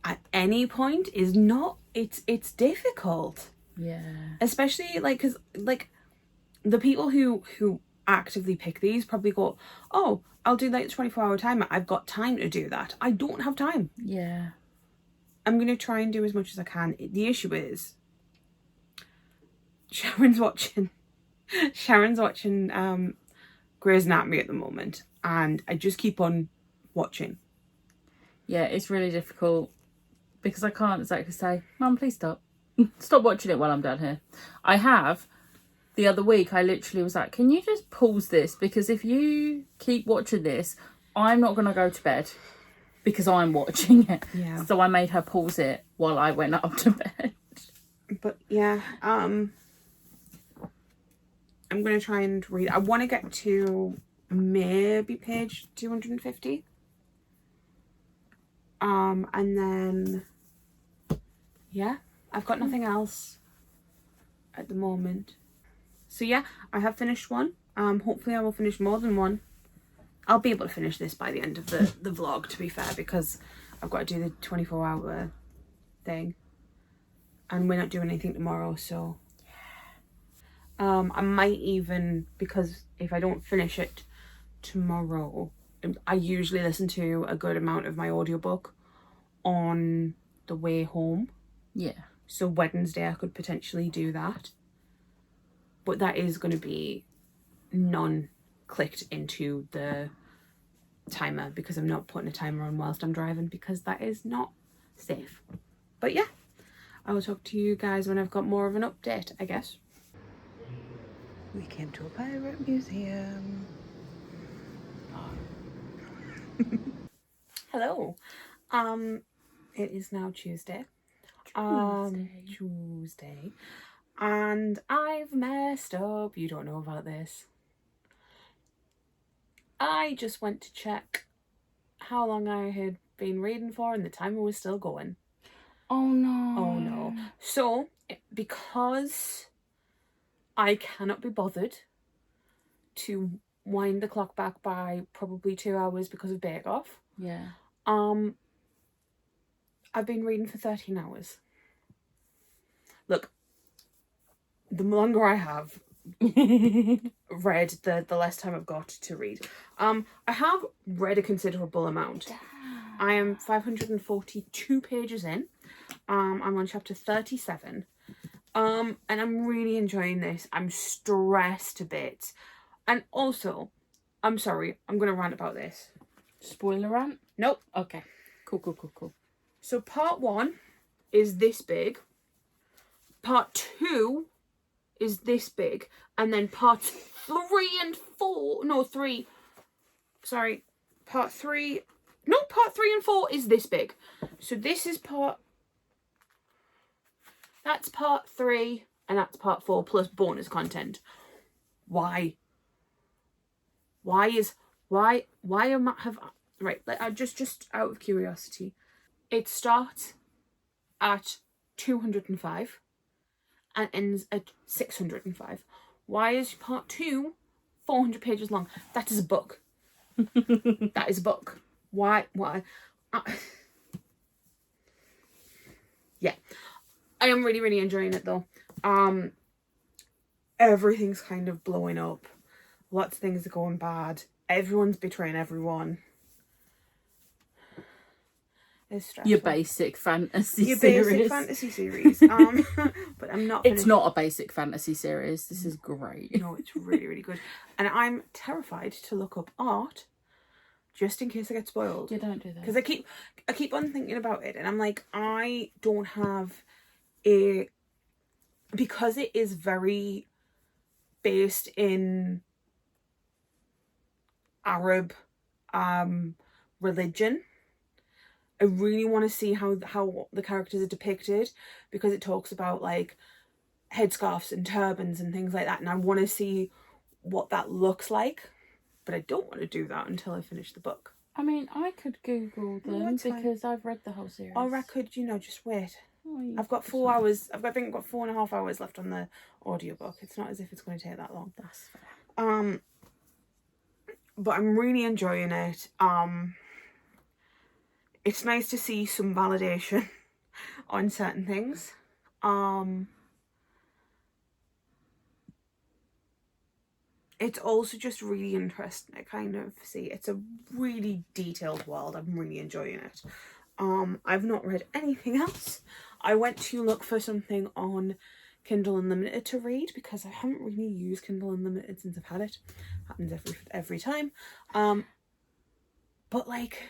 at any point is not, it's difficult. Yeah. Especially, like, because, like, the people who actively pick these probably go, oh, I'll do like the 24-hour timer. I've got time to do that. I don't have time. Yeah. I'm going to try and do as much as I can. The issue is Sharon's watching Grey's Anatomy at the moment, and I just keep on watching. Yeah, it's really difficult because I can't exactly say, Mum, please stop. Stop watching it while I'm down here. I have. The other week, I literally was like, can you just pause this? Because if you keep watching this, I'm not going to go to bed because I'm watching it. Yeah. So I made her pause it while I went up to bed. But yeah, I'm going to try and read. I want to get to maybe page 250. And then, yeah, I've got nothing else at the moment. So yeah, I have finished one. Hopefully I will finish more than one. I'll be able to finish this by the end of the vlog, to be fair, because I've got to do the 24-hour thing. And we're not doing anything tomorrow, so... I might even, because if I don't finish it tomorrow, I usually listen to a good amount of my audiobook on the way home. Yeah. So Wednesday I could potentially do that. But that is going to be non-clicked into the timer because I'm not putting a timer on whilst I'm driving because that is not safe. But yeah, I will talk to you guys when I've got more of an update, I guess. We came to a pirate museum. Hello. It is now Tuesday. Tuesday. And I've messed up. You don't know about this. I just went to check how long I had been reading for and the timer was still going. Oh no. Oh no. So, because I cannot be bothered to wind the clock back by probably 2 hours because of Bake Off. Yeah. I've been reading for 13 hours. Look, the longer I have read, the less time I've got to read. I have read a considerable amount. I am 542 pages in. I'm on chapter 37. And I'm really enjoying this. I'm stressed a bit. And also, I'm sorry, I'm going to rant about this. Spoiler rant? Nope. Okay. Cool. So part 1 is this big. Part 2 is this big. And then part 3 and 4... No, 3. Sorry. Part 3... No, part 3 and 4 is this big. So this is part... That's part 3 and that's part 4 plus bonus content. Why? Why am I... Right, just out of curiosity. It starts at 205 and ends at 605. Why is part 2 400 pages long? That is a book. That is a book. Why? Yeah. I am really, really enjoying it though. Everything's kind of blowing up. Lots of things are going bad. Everyone's betraying everyone. It's stressful. Your basic fantasy series. But I'm not finished. It's not a basic fantasy series. This is great. No, it's really, really good. And I'm terrified to look up art just in case I get spoiled. Yeah, don't do that. Because I keep on thinking about it and I'm like, I don't have a... Because it is very based in Arab religion. I really want to see how the characters are depicted, because it talks about like headscarves and turbans and things like that, and I want to see what that looks like, but I don't want to do that until I finish the book. I mean, I could Google them because I've read the whole series. Or I could, just wait. Oh, I've got 4 hours. I think I've got 4.5 hours left on the audiobook. It's not as if it's going to take that long. That's fair. But I'm really enjoying it. It's nice to see some validation on certain things. It's also just really interesting to kind of see. It's a really detailed world. I'm really enjoying it. I've not read anything else. I went to look for something on Kindle Unlimited to read, because I haven't really used Kindle Unlimited since I've had it. Happens every time. But like,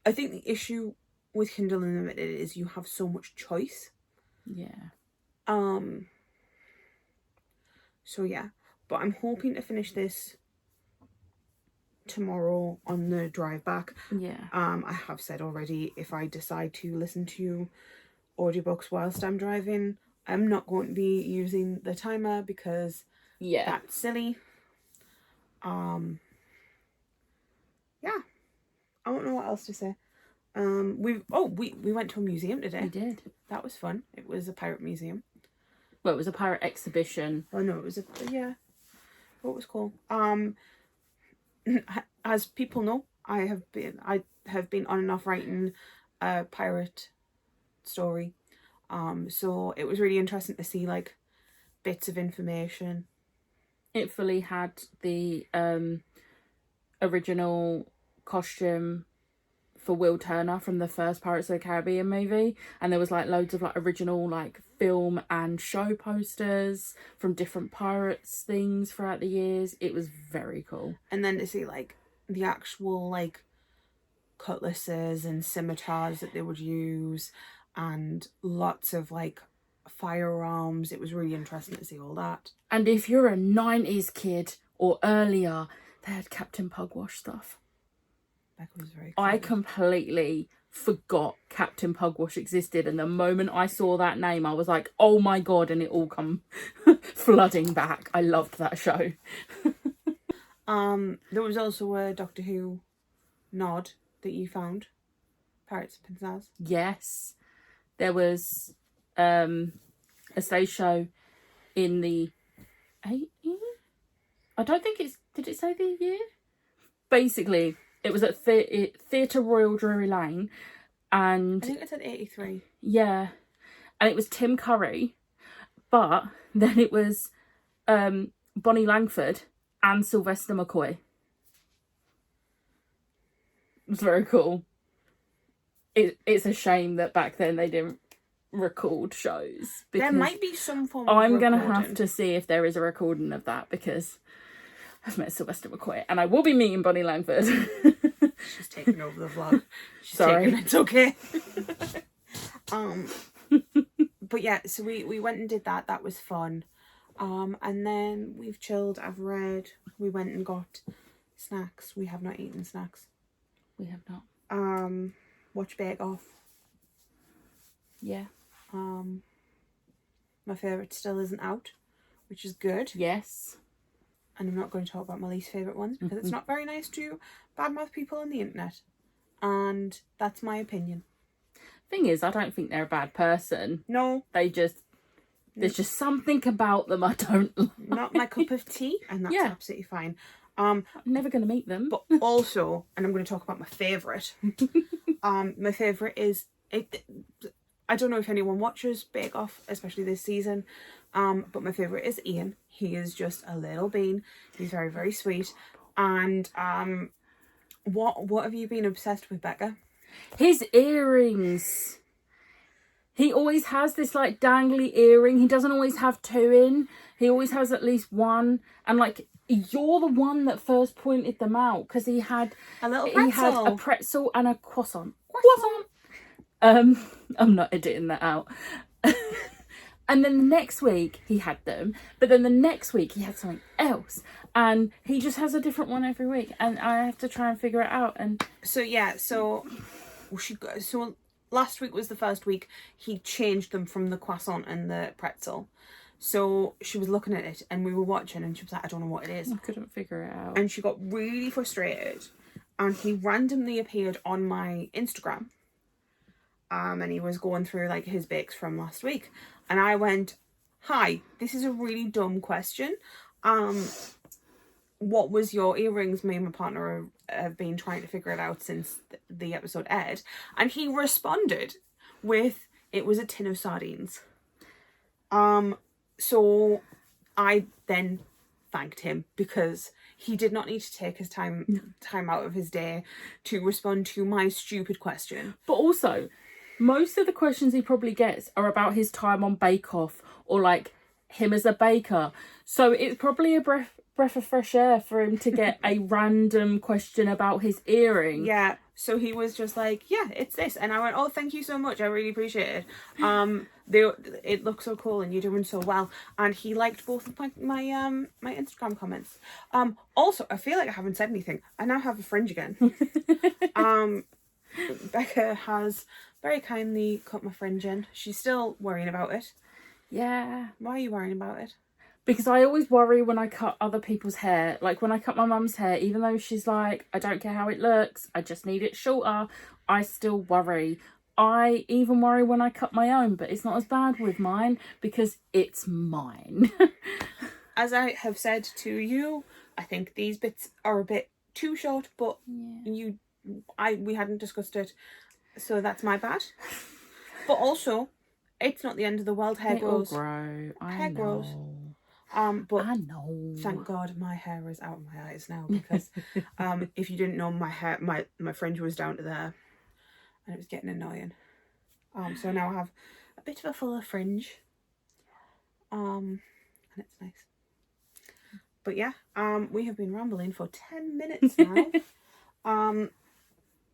I think the issue with Kindle Unlimited is you have so much choice. Yeah. So yeah, but I'm hoping to finish this tomorrow on the drive back. Yeah. I have said already, if I decide to listen to audiobooks whilst I'm driving, I'm not going to be using the timer, because that's silly. Yeah, I don't know what else to say. We went to a museum today. We did. That was fun. It was a pirate museum. Well, it was a pirate exhibition. Oh no, it was what was it called? As people know, I have been on and off writing a pirate story. So it was really interesting to see like bits of information. It fully had the original costume for Will Turner from the first Pirates of the Caribbean movie, and there was like loads of like original like film and show posters from different pirates things throughout the years. It was very cool. And then to see like the actual like cutlasses and scimitars that they would use, and lots of like firearms. It was really interesting to see all that. And if you're a 90s kid or earlier, they had Captain Pugwash stuff. Was very excited. I completely forgot Captain Pugwash existed, and the moment I saw that name I was like, oh my god, and it all come flooding back. I loved that show. There was also a Doctor Who nod that you found. Pirates of Penzance. Yes. There was a stage show in the 80s? I don't think it's... Did it say the year? Basically, it was at Theatre Royal Drury Lane, and... I think it said 83. Yeah. And it was Tim Curry, but then it was Bonnie Langford and Sylvester McCoy. It was very cool. It's a shame that back then they didn't record shows. There might be some form of I'm going to recording. have to see if there is a recording of that, because I've met Sylvester McCoy and I will be meeting Bonnie Langford. She's taking over the vlog. She's Sorry. taking it's okay. But yeah, so we went and did that. That was fun. And then we've chilled. I've read. We went and got snacks. We have not eaten snacks. We have not. Watch Bake Off. Yeah. My favourite still isn't out, which is good. Yes. And I'm not going to talk about my least favourite ones, because it's not very nice to badmouth people on the internet. And that's my opinion. Thing is, I don't think they're a bad person. No. There's just something about them I don't like. Not my cup of tea, and that's absolutely fine. I'm never going to meet them. But also, and I'm going to talk about my favourite. My favourite is... I don't know if anyone watches Bake Off, especially this season, but my favourite is Ian. He is just a little bean. He's very, very sweet. And what have you been obsessed with, Becca? His earrings. He always has this like dangly earring. He doesn't always have two in. He always has at least one. And like, you're the one that first pointed them out, because he had a little pretzel. He had a pretzel and a croissant. I'm not editing that out. And then the next week he had them, but then the next week he had something else, and he just has a different one every week, and I have to try and figure it out. And so last week was the first week he changed them from the croissant and the pretzel. So she was looking at it and we were watching and she was like, I don't know what it is. I couldn't figure it out. And she got really frustrated and he randomly appeared on my Instagram. And he was going through like his bakes from last week. And I went, hi, this is a really dumb question. What was your earrings? Me and my partner have been trying to figure it out since the episode aired. And he responded with, it was a tin of sardines. So I then thanked him because he did not need to take his time out of his day to respond to my stupid question. But also, most of the questions he probably gets are about his time on Bake Off or like him as a baker. So it's probably a breath of fresh air for him to get a random question about his earring. Yeah. So he was just like, yeah, it's this. And I went, oh, thank you so much. I really appreciate it. It looks so cool and you're doing so well. And he liked both of my Instagram comments. Also, I feel like I haven't said anything. I now have a fringe again. Becca has very kindly cut my fringe in. She's still worrying about it. Yeah. Why are you worrying about it? Because I always worry when I cut other people's hair. Like when I cut my mum's hair, even though she's like, I don't care how it looks, I just need it shorter, I still worry. I even worry when I cut my own, but it's not as bad with mine because it's mine. As I have said to you, I think these bits are a bit too short, but we hadn't discussed it, so that's my bad. But also, it's not the end of the world. Hair grows. Hair grows. But I know. Thank God my hair is out of my eyes now because if you didn't know, my fringe was down to there and it was getting annoying. So now I have a bit of a fuller fringe. And it's nice. But yeah, we have been rambling for 10 minutes now.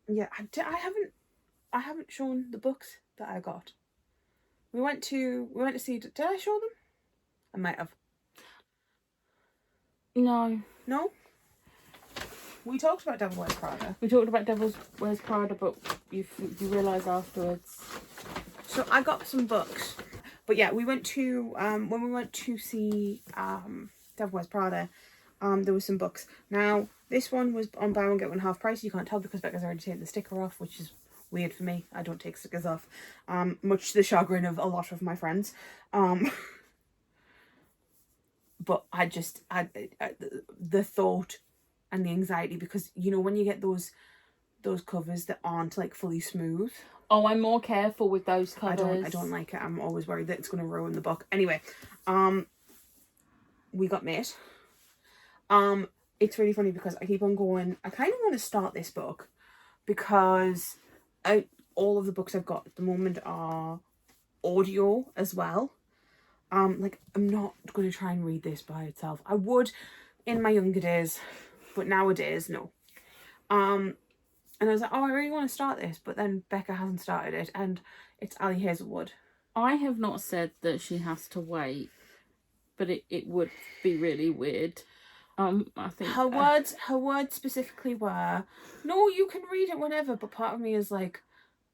Yeah, I haven't shown the books that I got. We went to see, did I show them? I might have. No. No? We talked about Devil Wears Prada. We talked about Devil Wears Prada, but you realise afterwards. So I got some books. But yeah, we went to, when we went to see Devil Wears Prada, there was some books. Now, this one was on buy one, get one half price. You can't tell because Becca's already taken the sticker off, which is weird for me. I don't take stickers off, much to the chagrin of a lot of my friends. But the thought and the anxiety, because you know when you get those covers that aren't like fully smooth. Oh, I'm more careful with those covers. I don't like it. I'm always worried that it's going to ruin the book. Anyway, we got Mate. It's really funny because I keep on going, I kind of want to start this book because all of the books I've got at the moment are audio as well. Like, I'm not going to try and read this by itself. I would in my younger days, but nowadays, no. And I was like, oh, I really want to start this, but then Becca hasn't started it, and it's Ali Hazelwood. I have not said that she has to wait, but it would be really weird. I think her words specifically were, no, you can read it whenever, but part of me is like,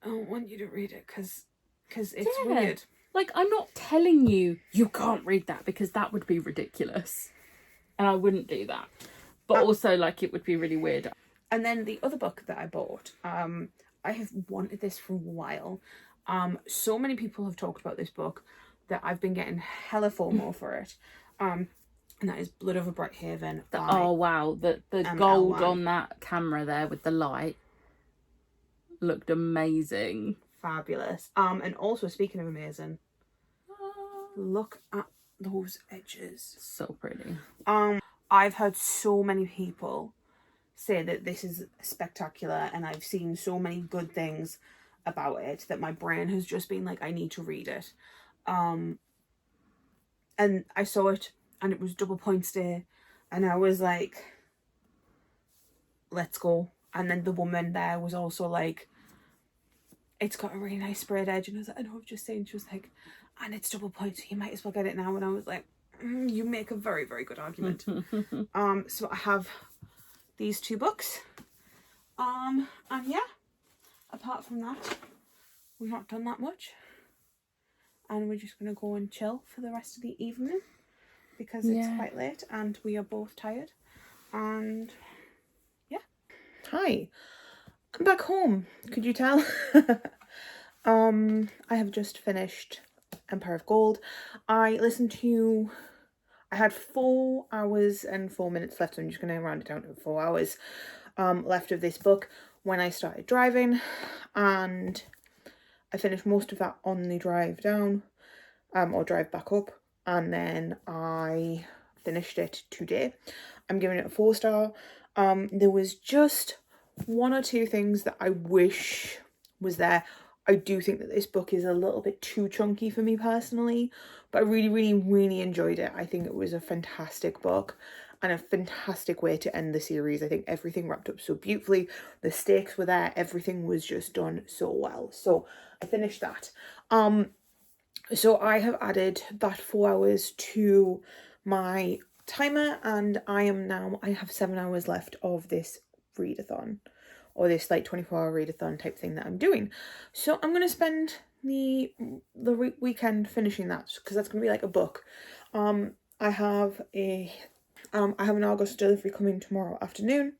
I don't want you to read it because it's weird. Like, I'm not telling you can't read that because that would be ridiculous. And I wouldn't do that. But also, like, it would be really weird. And then the other book that I bought, I have wanted this for a while. So many people have talked about this book that I've been getting hella FOMO for it. And that is Blood Over Brighthaven. Oh, wow. The gold on that camera there with the light looked amazing. Fabulous. And also, speaking of amazing, look at those edges. So pretty. I've heard so many people say that this is spectacular, and I've seen so many good things about it that my brain has just been like, I need to read it. And I saw it, and it was double points day, and I was like, let's go. And then the woman there was also like, it's got a really nice sprayed edge. And I know I've just seen, she was like, and it's double point, so you might as well get it now. And I was like, you make a very, very good argument. So I have these 2 books. And yeah, apart from that, we've not done that much. And we're just going to go and chill for the rest of the evening because it's quite late and we are both tired. And yeah. Hi, I'm back home. Could you tell? I have just finished Empire of Gold. I had 4 hours and 4 minutes left, so I'm just going to round it down to 4 hours left of this book when I started driving, and I finished most of that on the drive down or drive back up, and then I finished it today. I'm giving it a 4-star. There was just 1 or 2 things that I wish was there. I do think that this book is a little bit too chunky for me personally, but I really, really, really enjoyed it. I think it was a fantastic book and a fantastic way to end the series. I think everything wrapped up so beautifully. The stakes were there. Everything was just done so well. So I finished that. So I have added that 4 hours to my timer, and I have 7 hours left of this readathon, or this like 24-hour readathon type thing that I'm doing. So I'm gonna spend the weekend finishing that, because that's gonna be like a book. I have an August delivery coming tomorrow afternoon.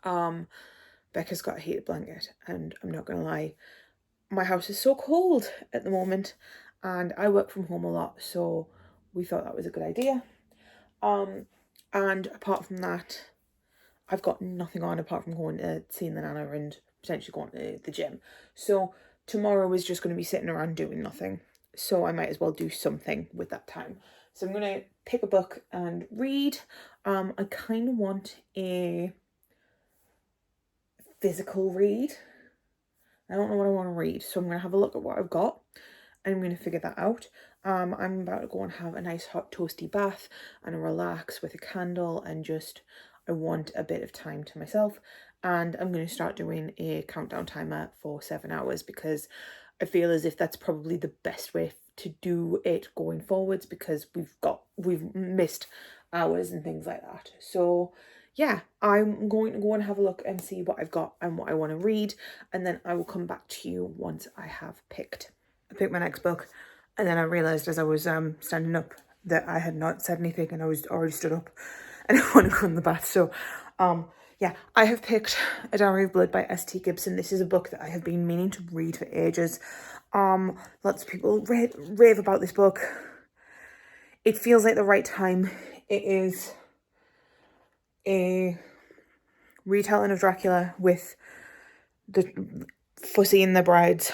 Becca's got a heated blanket, and I'm not gonna lie, my house is so cold at the moment, and I work from home a lot, so we thought that was a good idea. And apart from that, I've got nothing on apart from going to seeing the Nana and potentially going to the gym. So tomorrow is just going to be sitting around doing nothing. So I might as well do something with that time. So I'm going to pick a book and read. I kind of want a physical read. I don't know what I want to read, so I'm going to have a look at what I've got and I'm going to figure that out. I'm about to go and have a nice hot toasty bath and relax with a candle, and just I want a bit of time to myself. And I'm going to start doing a countdown timer for 7 hours, because I feel as if that's probably the best way to do it going forwards, because we've missed hours and things like that. So yeah, I'm going to go and have a look and see what I've got and what I want to read, and then I will come back to you once I have picked my next book. And then I realised as I was standing up that I had not said anything, and I was already stood up and I want to go in the bath. So yeah, I have picked A Diary of Blood by S.T. Gibson. This is a book that I have been meaning to read for ages. Lots of people rave about this book. It feels like the right time. It is a retelling of Dracula with the Fussy and the brides.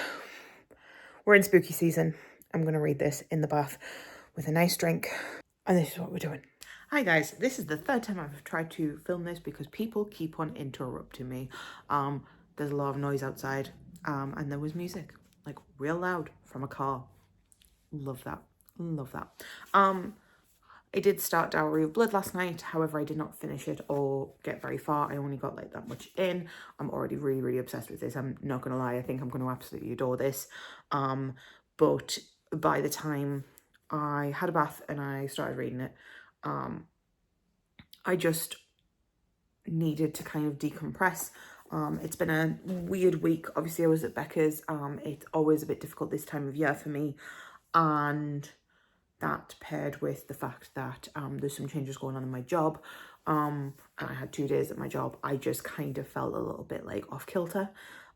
We're in spooky season. I'm going to read this in the bath with a nice drink, and this is what we're doing. Hi guys, this is the 3rd time I've tried to film this because people keep on interrupting me. There's a lot of noise outside, and there was music, like real loud, from a car. Love that. Love that. I did start Dowry of Blood last night, however I did not finish it or get very far. I only got like that much in. I'm already really, really obsessed with this. I'm not gonna lie, I think I'm gonna absolutely adore this. But by the time I had a bath and I started reading it, I just needed to kind of decompress. It's been a weird week. Obviously I was at Becca's. It's always a bit difficult this time of year for me, and that paired with the fact that there's some changes going on in my job, and I had 2 days at my job, I just kind of felt a little bit like off kilter.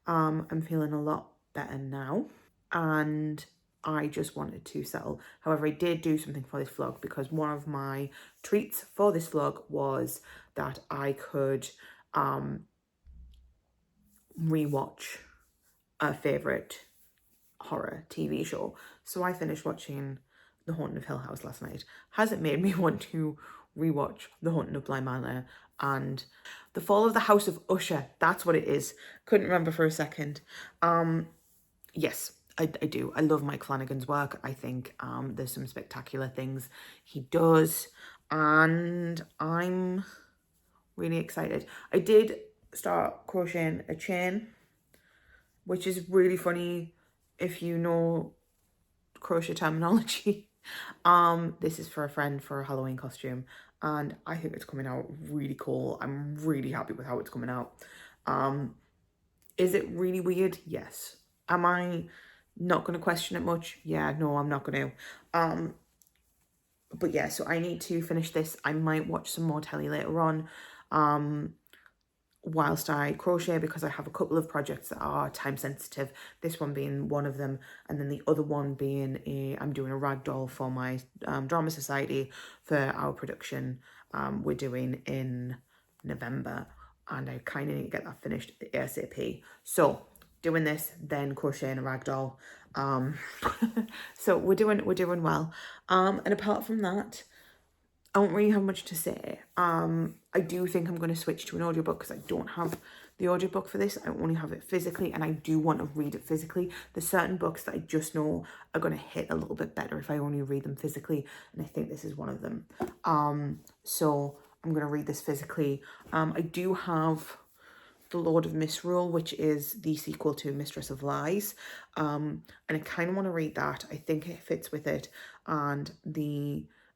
I'm feeling a lot better now, and I just wanted to settle. However, I did do something for this vlog, because one of my treats for this vlog was that I could rewatch a favourite horror TV show. So I finished watching The Haunting of Hill House last night. Has it made me want to rewatch The Haunting of Bly Manor and The Fall of the House of Usher? That's what it is. Couldn't remember for a second. Yes, I do. I love Mike Flanagan's work. I think there's some spectacular things he does, and I'm really excited. I did start crocheting a chain which is really funny if you know crochet terminology. This is for a friend for a Halloween costume, and I think it's coming out really cool. I'm really happy with how it's coming out. Is it really weird? Yes. Am I not going to question it much? Yeah, no, I'm not going to. But yeah, so I need to finish this. I might watch some more telly later on. Whilst I crochet, because I have a couple of projects that are time sensitive, this one being one of them, and then the other one being I'm doing a rag doll for my drama society for our production we're doing in November, and I kind of need to get that finished ASAP. So doing this, then crocheting a rag doll. So we're doing well. And apart from that, I don't really have much to say. I do think I'm going to switch to an audiobook because I don't have the audiobook for this. I only have it physically, and I do want to read it physically. There's certain books that I just know are going to hit a little bit better if I only read them physically, and I think this is one of them. So I'm going to read this physically. I do have The Lord of Misrule, which is the sequel to Mistress of Lies, and I kind of want to read that. I think it fits with it, and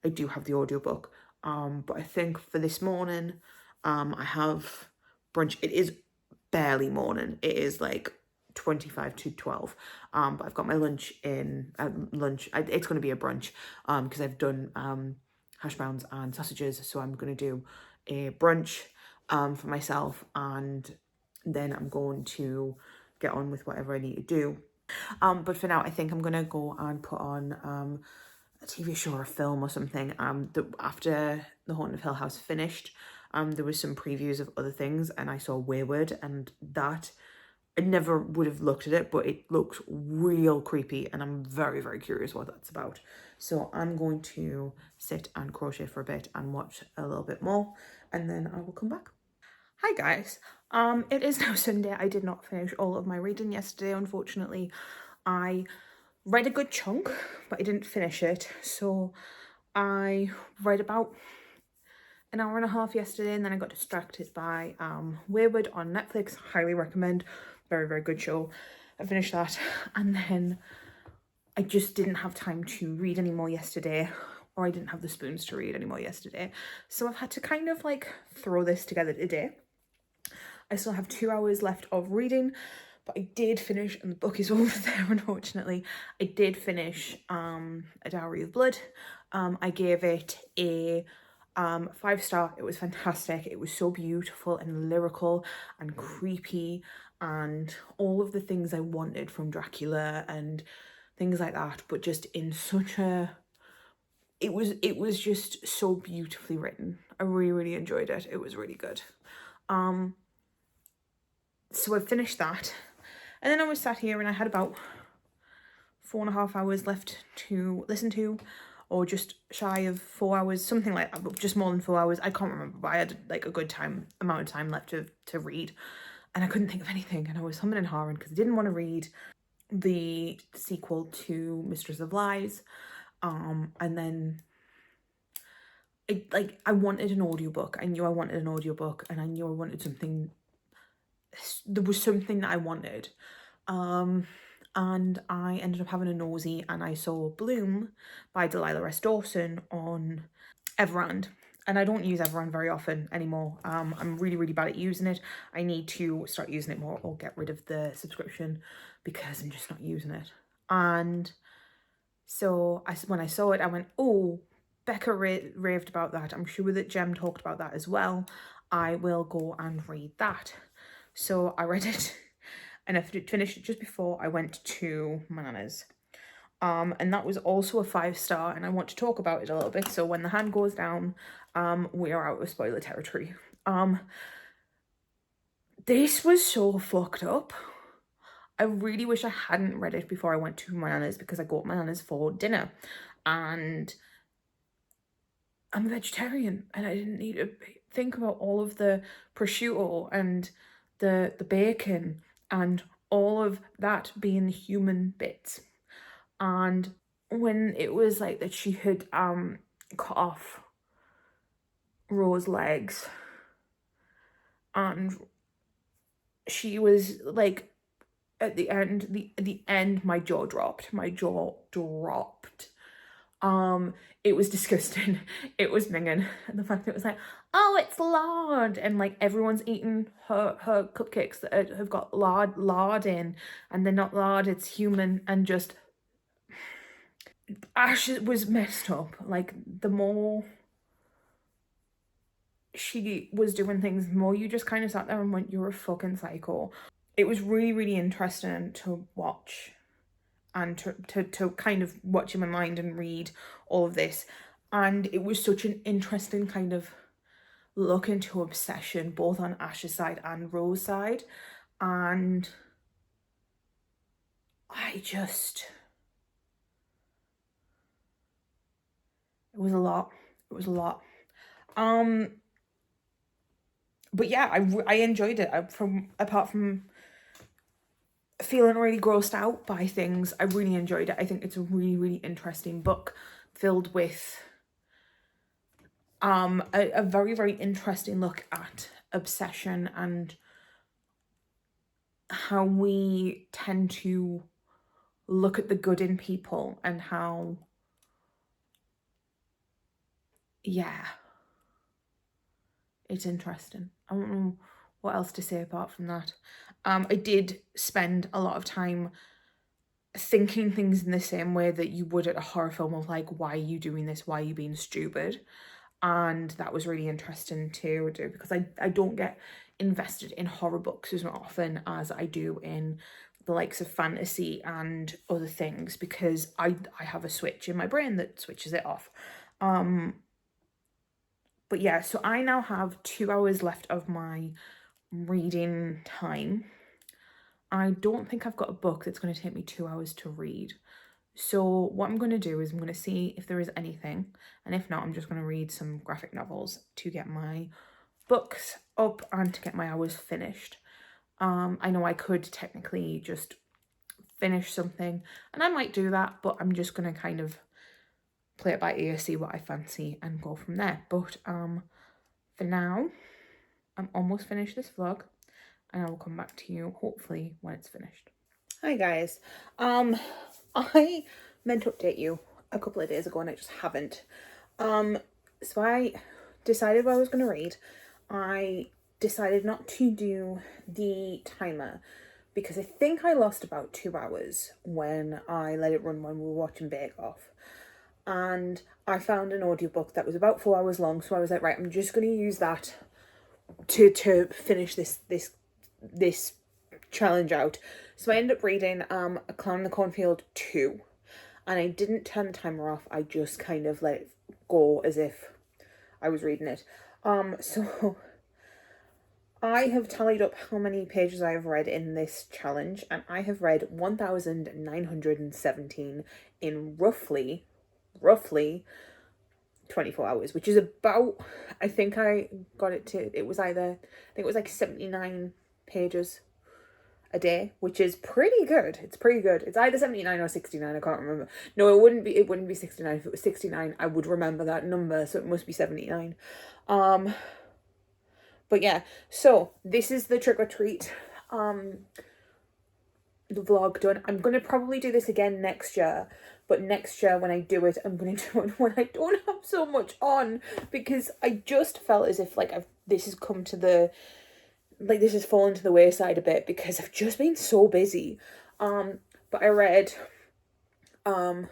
I do have the audiobook. But I think for this morning, I have brunch. It is barely morning. It is like 25 to 12. But I've got my lunch in it's going to be a brunch because I've done hash browns and sausages. So I'm going to do a brunch for myself, and then I'm going to get on with whatever I need to do. But for now, I think I'm going to go and put on a TV show or a film or something. After The Haunting of Hill House finished, there was some previews of other things, and I saw Wayward, and that I never would have looked at it, but it looked real creepy, and I'm very, very curious what that's about. So I'm going to sit and crochet for a bit and watch a little bit more, and then I will come back. Hi guys. It is now Sunday. I did not finish all of my reading yesterday, unfortunately. I read a good chunk, but I didn't finish it. So I read about an hour and a half yesterday, and then I got distracted by Wayward on Netflix. Highly recommend. Very, very good show. I finished that, and then I just didn't have time to read anymore yesterday, or I didn't have the spoons to read anymore yesterday. So I've had to kind of like throw this together today. I still have 2 hours left of reading, but I did finish, and the book is over there, unfortunately. I did finish A Dowry of Blood. I gave it a 5-star. It was fantastic. It was so beautiful and lyrical and creepy and all of the things I wanted from Dracula and things like that, but just in such a it was just so beautifully written. I really, really enjoyed it. It was really good. So I finished that, and then I was sat here and I had about 4.5 hours left to listen to, or just shy of 4 hours, something like that, but just more than 4 hours. I can't remember, but I had like a good amount of time left to read, and I couldn't think of anything, and I was humming and hawing because I didn't want to read the sequel to Mistress of Lies, and then I wanted an audiobook. I knew I wanted an audiobook, and I knew I wanted something. There was something that I wanted, and I ended up having a nosy, and I saw Bloom by Delilah S. Dawson on Everand, and I don't use Everand very often anymore. I'm really, really bad at using it. I need to start using it more, or get rid of the subscription because I'm just not using it. And so when I saw it, I went, oh, Becca raved about that. I'm sure that Jem talked about that as well. I will go and read that. So I read it, and I finished it just before I went to my nana's. And that was also a 5-star, and I want to talk about it a little bit. So when the hand goes down, we are out of spoiler territory. This was so fucked up. I really wish I hadn't read it before I went to my nana's, because I got my nana's for dinner, and I'm a vegetarian, and I didn't need to think about all of the prosciutto and the bacon and all of that being human bits. And when it was like that she had cut off Rose's legs, and she was like at the end, the end, my jaw dropped. My jaw dropped. It was disgusting. It was minging. And the fact that it was like, oh, it's lard, and like everyone's eating her cupcakes that have got lard in, and they're not lard, it's human, and just Ash was messed up. Like, the more she was doing things, the more you just kind of sat there and went, you're a fucking psycho. It was really, really interesting to watch, and to kind of watch in my mind and read all of this. And it was such an interesting kind of look into obsession, both on Ash's side and Rose's side. And I just, it was a lot. It was a lot. But yeah, I enjoyed it. Apart from feeling really grossed out by things, I really enjoyed it. I think it's a really, really interesting book filled with a very, very interesting look at obsession and how we tend to look at the good in people, and how, yeah, it's interesting. I don't know what else to say apart from that. I did spend a lot of time thinking things in the same way that you would at a horror film, of like, why are you doing this? Why are you being stupid? And that was really interesting to do, because I don't get invested in horror books as often as I do in the likes of fantasy and other things, because I have a switch in my brain that switches it off. But yeah, so I now have 2 hours left of my reading time. I don't think I've got a book that's going to take me 2 hours to read. So what I'm going to do is I'm going to see if there is anything, and if not, I'm just going to read some graphic novels to get my books up and to get my hours finished. I know I could technically just finish something, and I might do that, but I'm just going to kind of play it by ear, see what I fancy, and go from there. But for now, I'm almost finished this vlog, and I will come back to you hopefully when it's finished. Hi guys, I meant to update you a couple of days ago and I just haven't. So I decided what I was going to read. I decided not to do the timer because I think I lost about 2 hours when I let it run when we were watching Bake Off. And I found an audiobook that was about 4 hours long, so I was like, right, I'm just going to use that to finish this challenge out. So I ended up reading A Clown in the Cornfield 2, and I didn't turn the timer off. I just kind of let it go as if I was reading it. So I have tallied up how many pages I have read in this challenge, and I have read 1,917 in roughly 24 hours, which is about, I think I got it to, it was either, I think it was like 79 pages a day, which is pretty good. It's pretty good. It's either 79 or 69, I can't remember. No, it wouldn't be 69. If it was 69, I would remember that number, so it must be 79. But yeah, so this is the trick or treat the vlog done. I'm gonna probably do this again next year, but next year when I do it, I'm gonna do it when I don't have so much on, because I just felt as if like this has come to the, like this has fallen to the wayside a bit because I've just been so busy. But I read My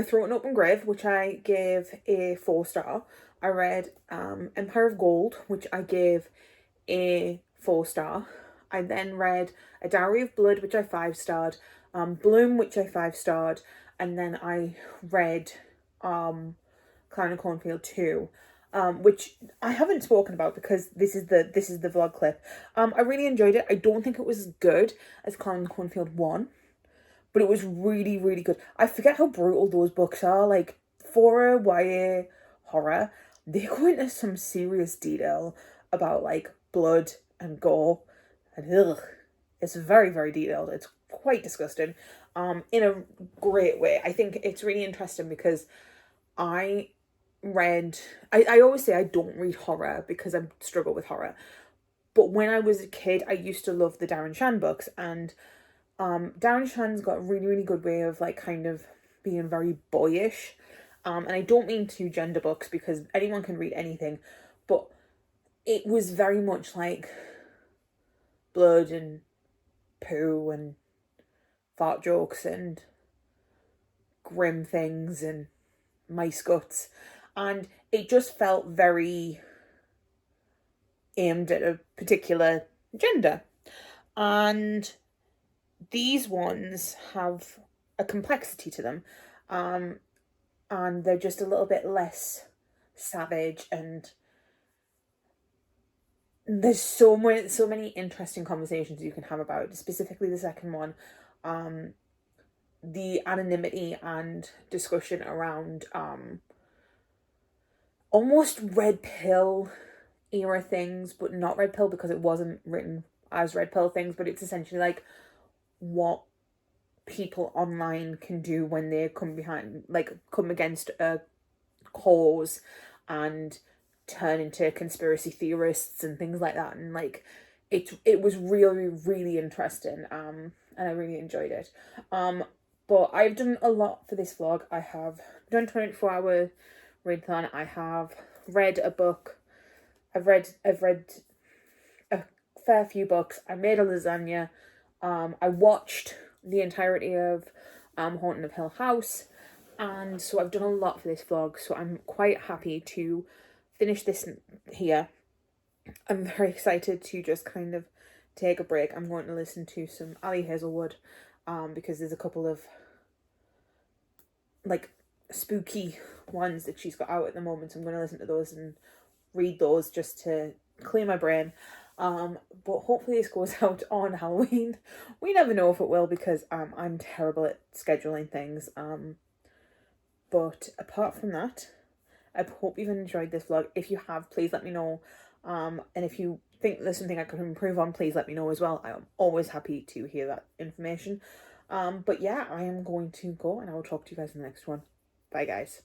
Throat and Open Grave, which I gave a 4-star. I read Empire of Gold, which I gave a 4-star. I then read A Diary of Blood, which I 5-starred, Bloom, which I 5-starred, and then I read Clown and Cornfield 2, which I haven't spoken about because this is the vlog clip. I really enjoyed it. I don't think it was as good as Clown and Cornfield 1, but it was really, really good. I forget how brutal those books are. Like, for a YA horror, they go into some serious detail about like blood and gore, and ugh, it's very, very detailed. It's quite disgusting, in a great way. I think it's really interesting because I always say I don't read horror because I struggle with horror, But when I was a kid, I used to love the Darren Shan books, and Darren Shan's got a really, really good way of like kind of being very boyish. And I don't mean to gender books because anyone can read anything, but it was very much like blood and poo and fart jokes and grim things and mice guts. And it just felt very aimed at a particular gender. And these ones have a complexity to them. And they're just a little bit less savage, and there's so many interesting conversations you can have about it. Specifically the second one, the anonymity and discussion around almost red pill era things, but not red pill because it wasn't written as red pill things, but it's essentially like what people online can do when they come against a cause and turn into conspiracy theorists and things like that. And like it was really, really interesting, and I really enjoyed it. But I've done a lot for this vlog. I have done 24-hour readathon. I have read a book. I've read a fair few books. I made a lasagna. I watched the entirety of Haunting of Hill House, and so I've done a lot for this vlog, so I'm quite happy to finish this here. I'm very excited to just kind of take a break. I'm going to listen to some Ali Hazelwood, because there's a couple of like spooky ones that she's got out at the moment, so I'm going to listen to those and read those just to clear my brain. But hopefully this goes out on Halloween. We never know if it will, because I'm terrible at scheduling things. But apart from that, I hope you've enjoyed this vlog. If you have, please let me know. And if you think there's something I could improve on, please let me know as well. I am always happy to hear that information. But yeah, I am going to go, and I will talk to you guys in the next one. Bye, guys.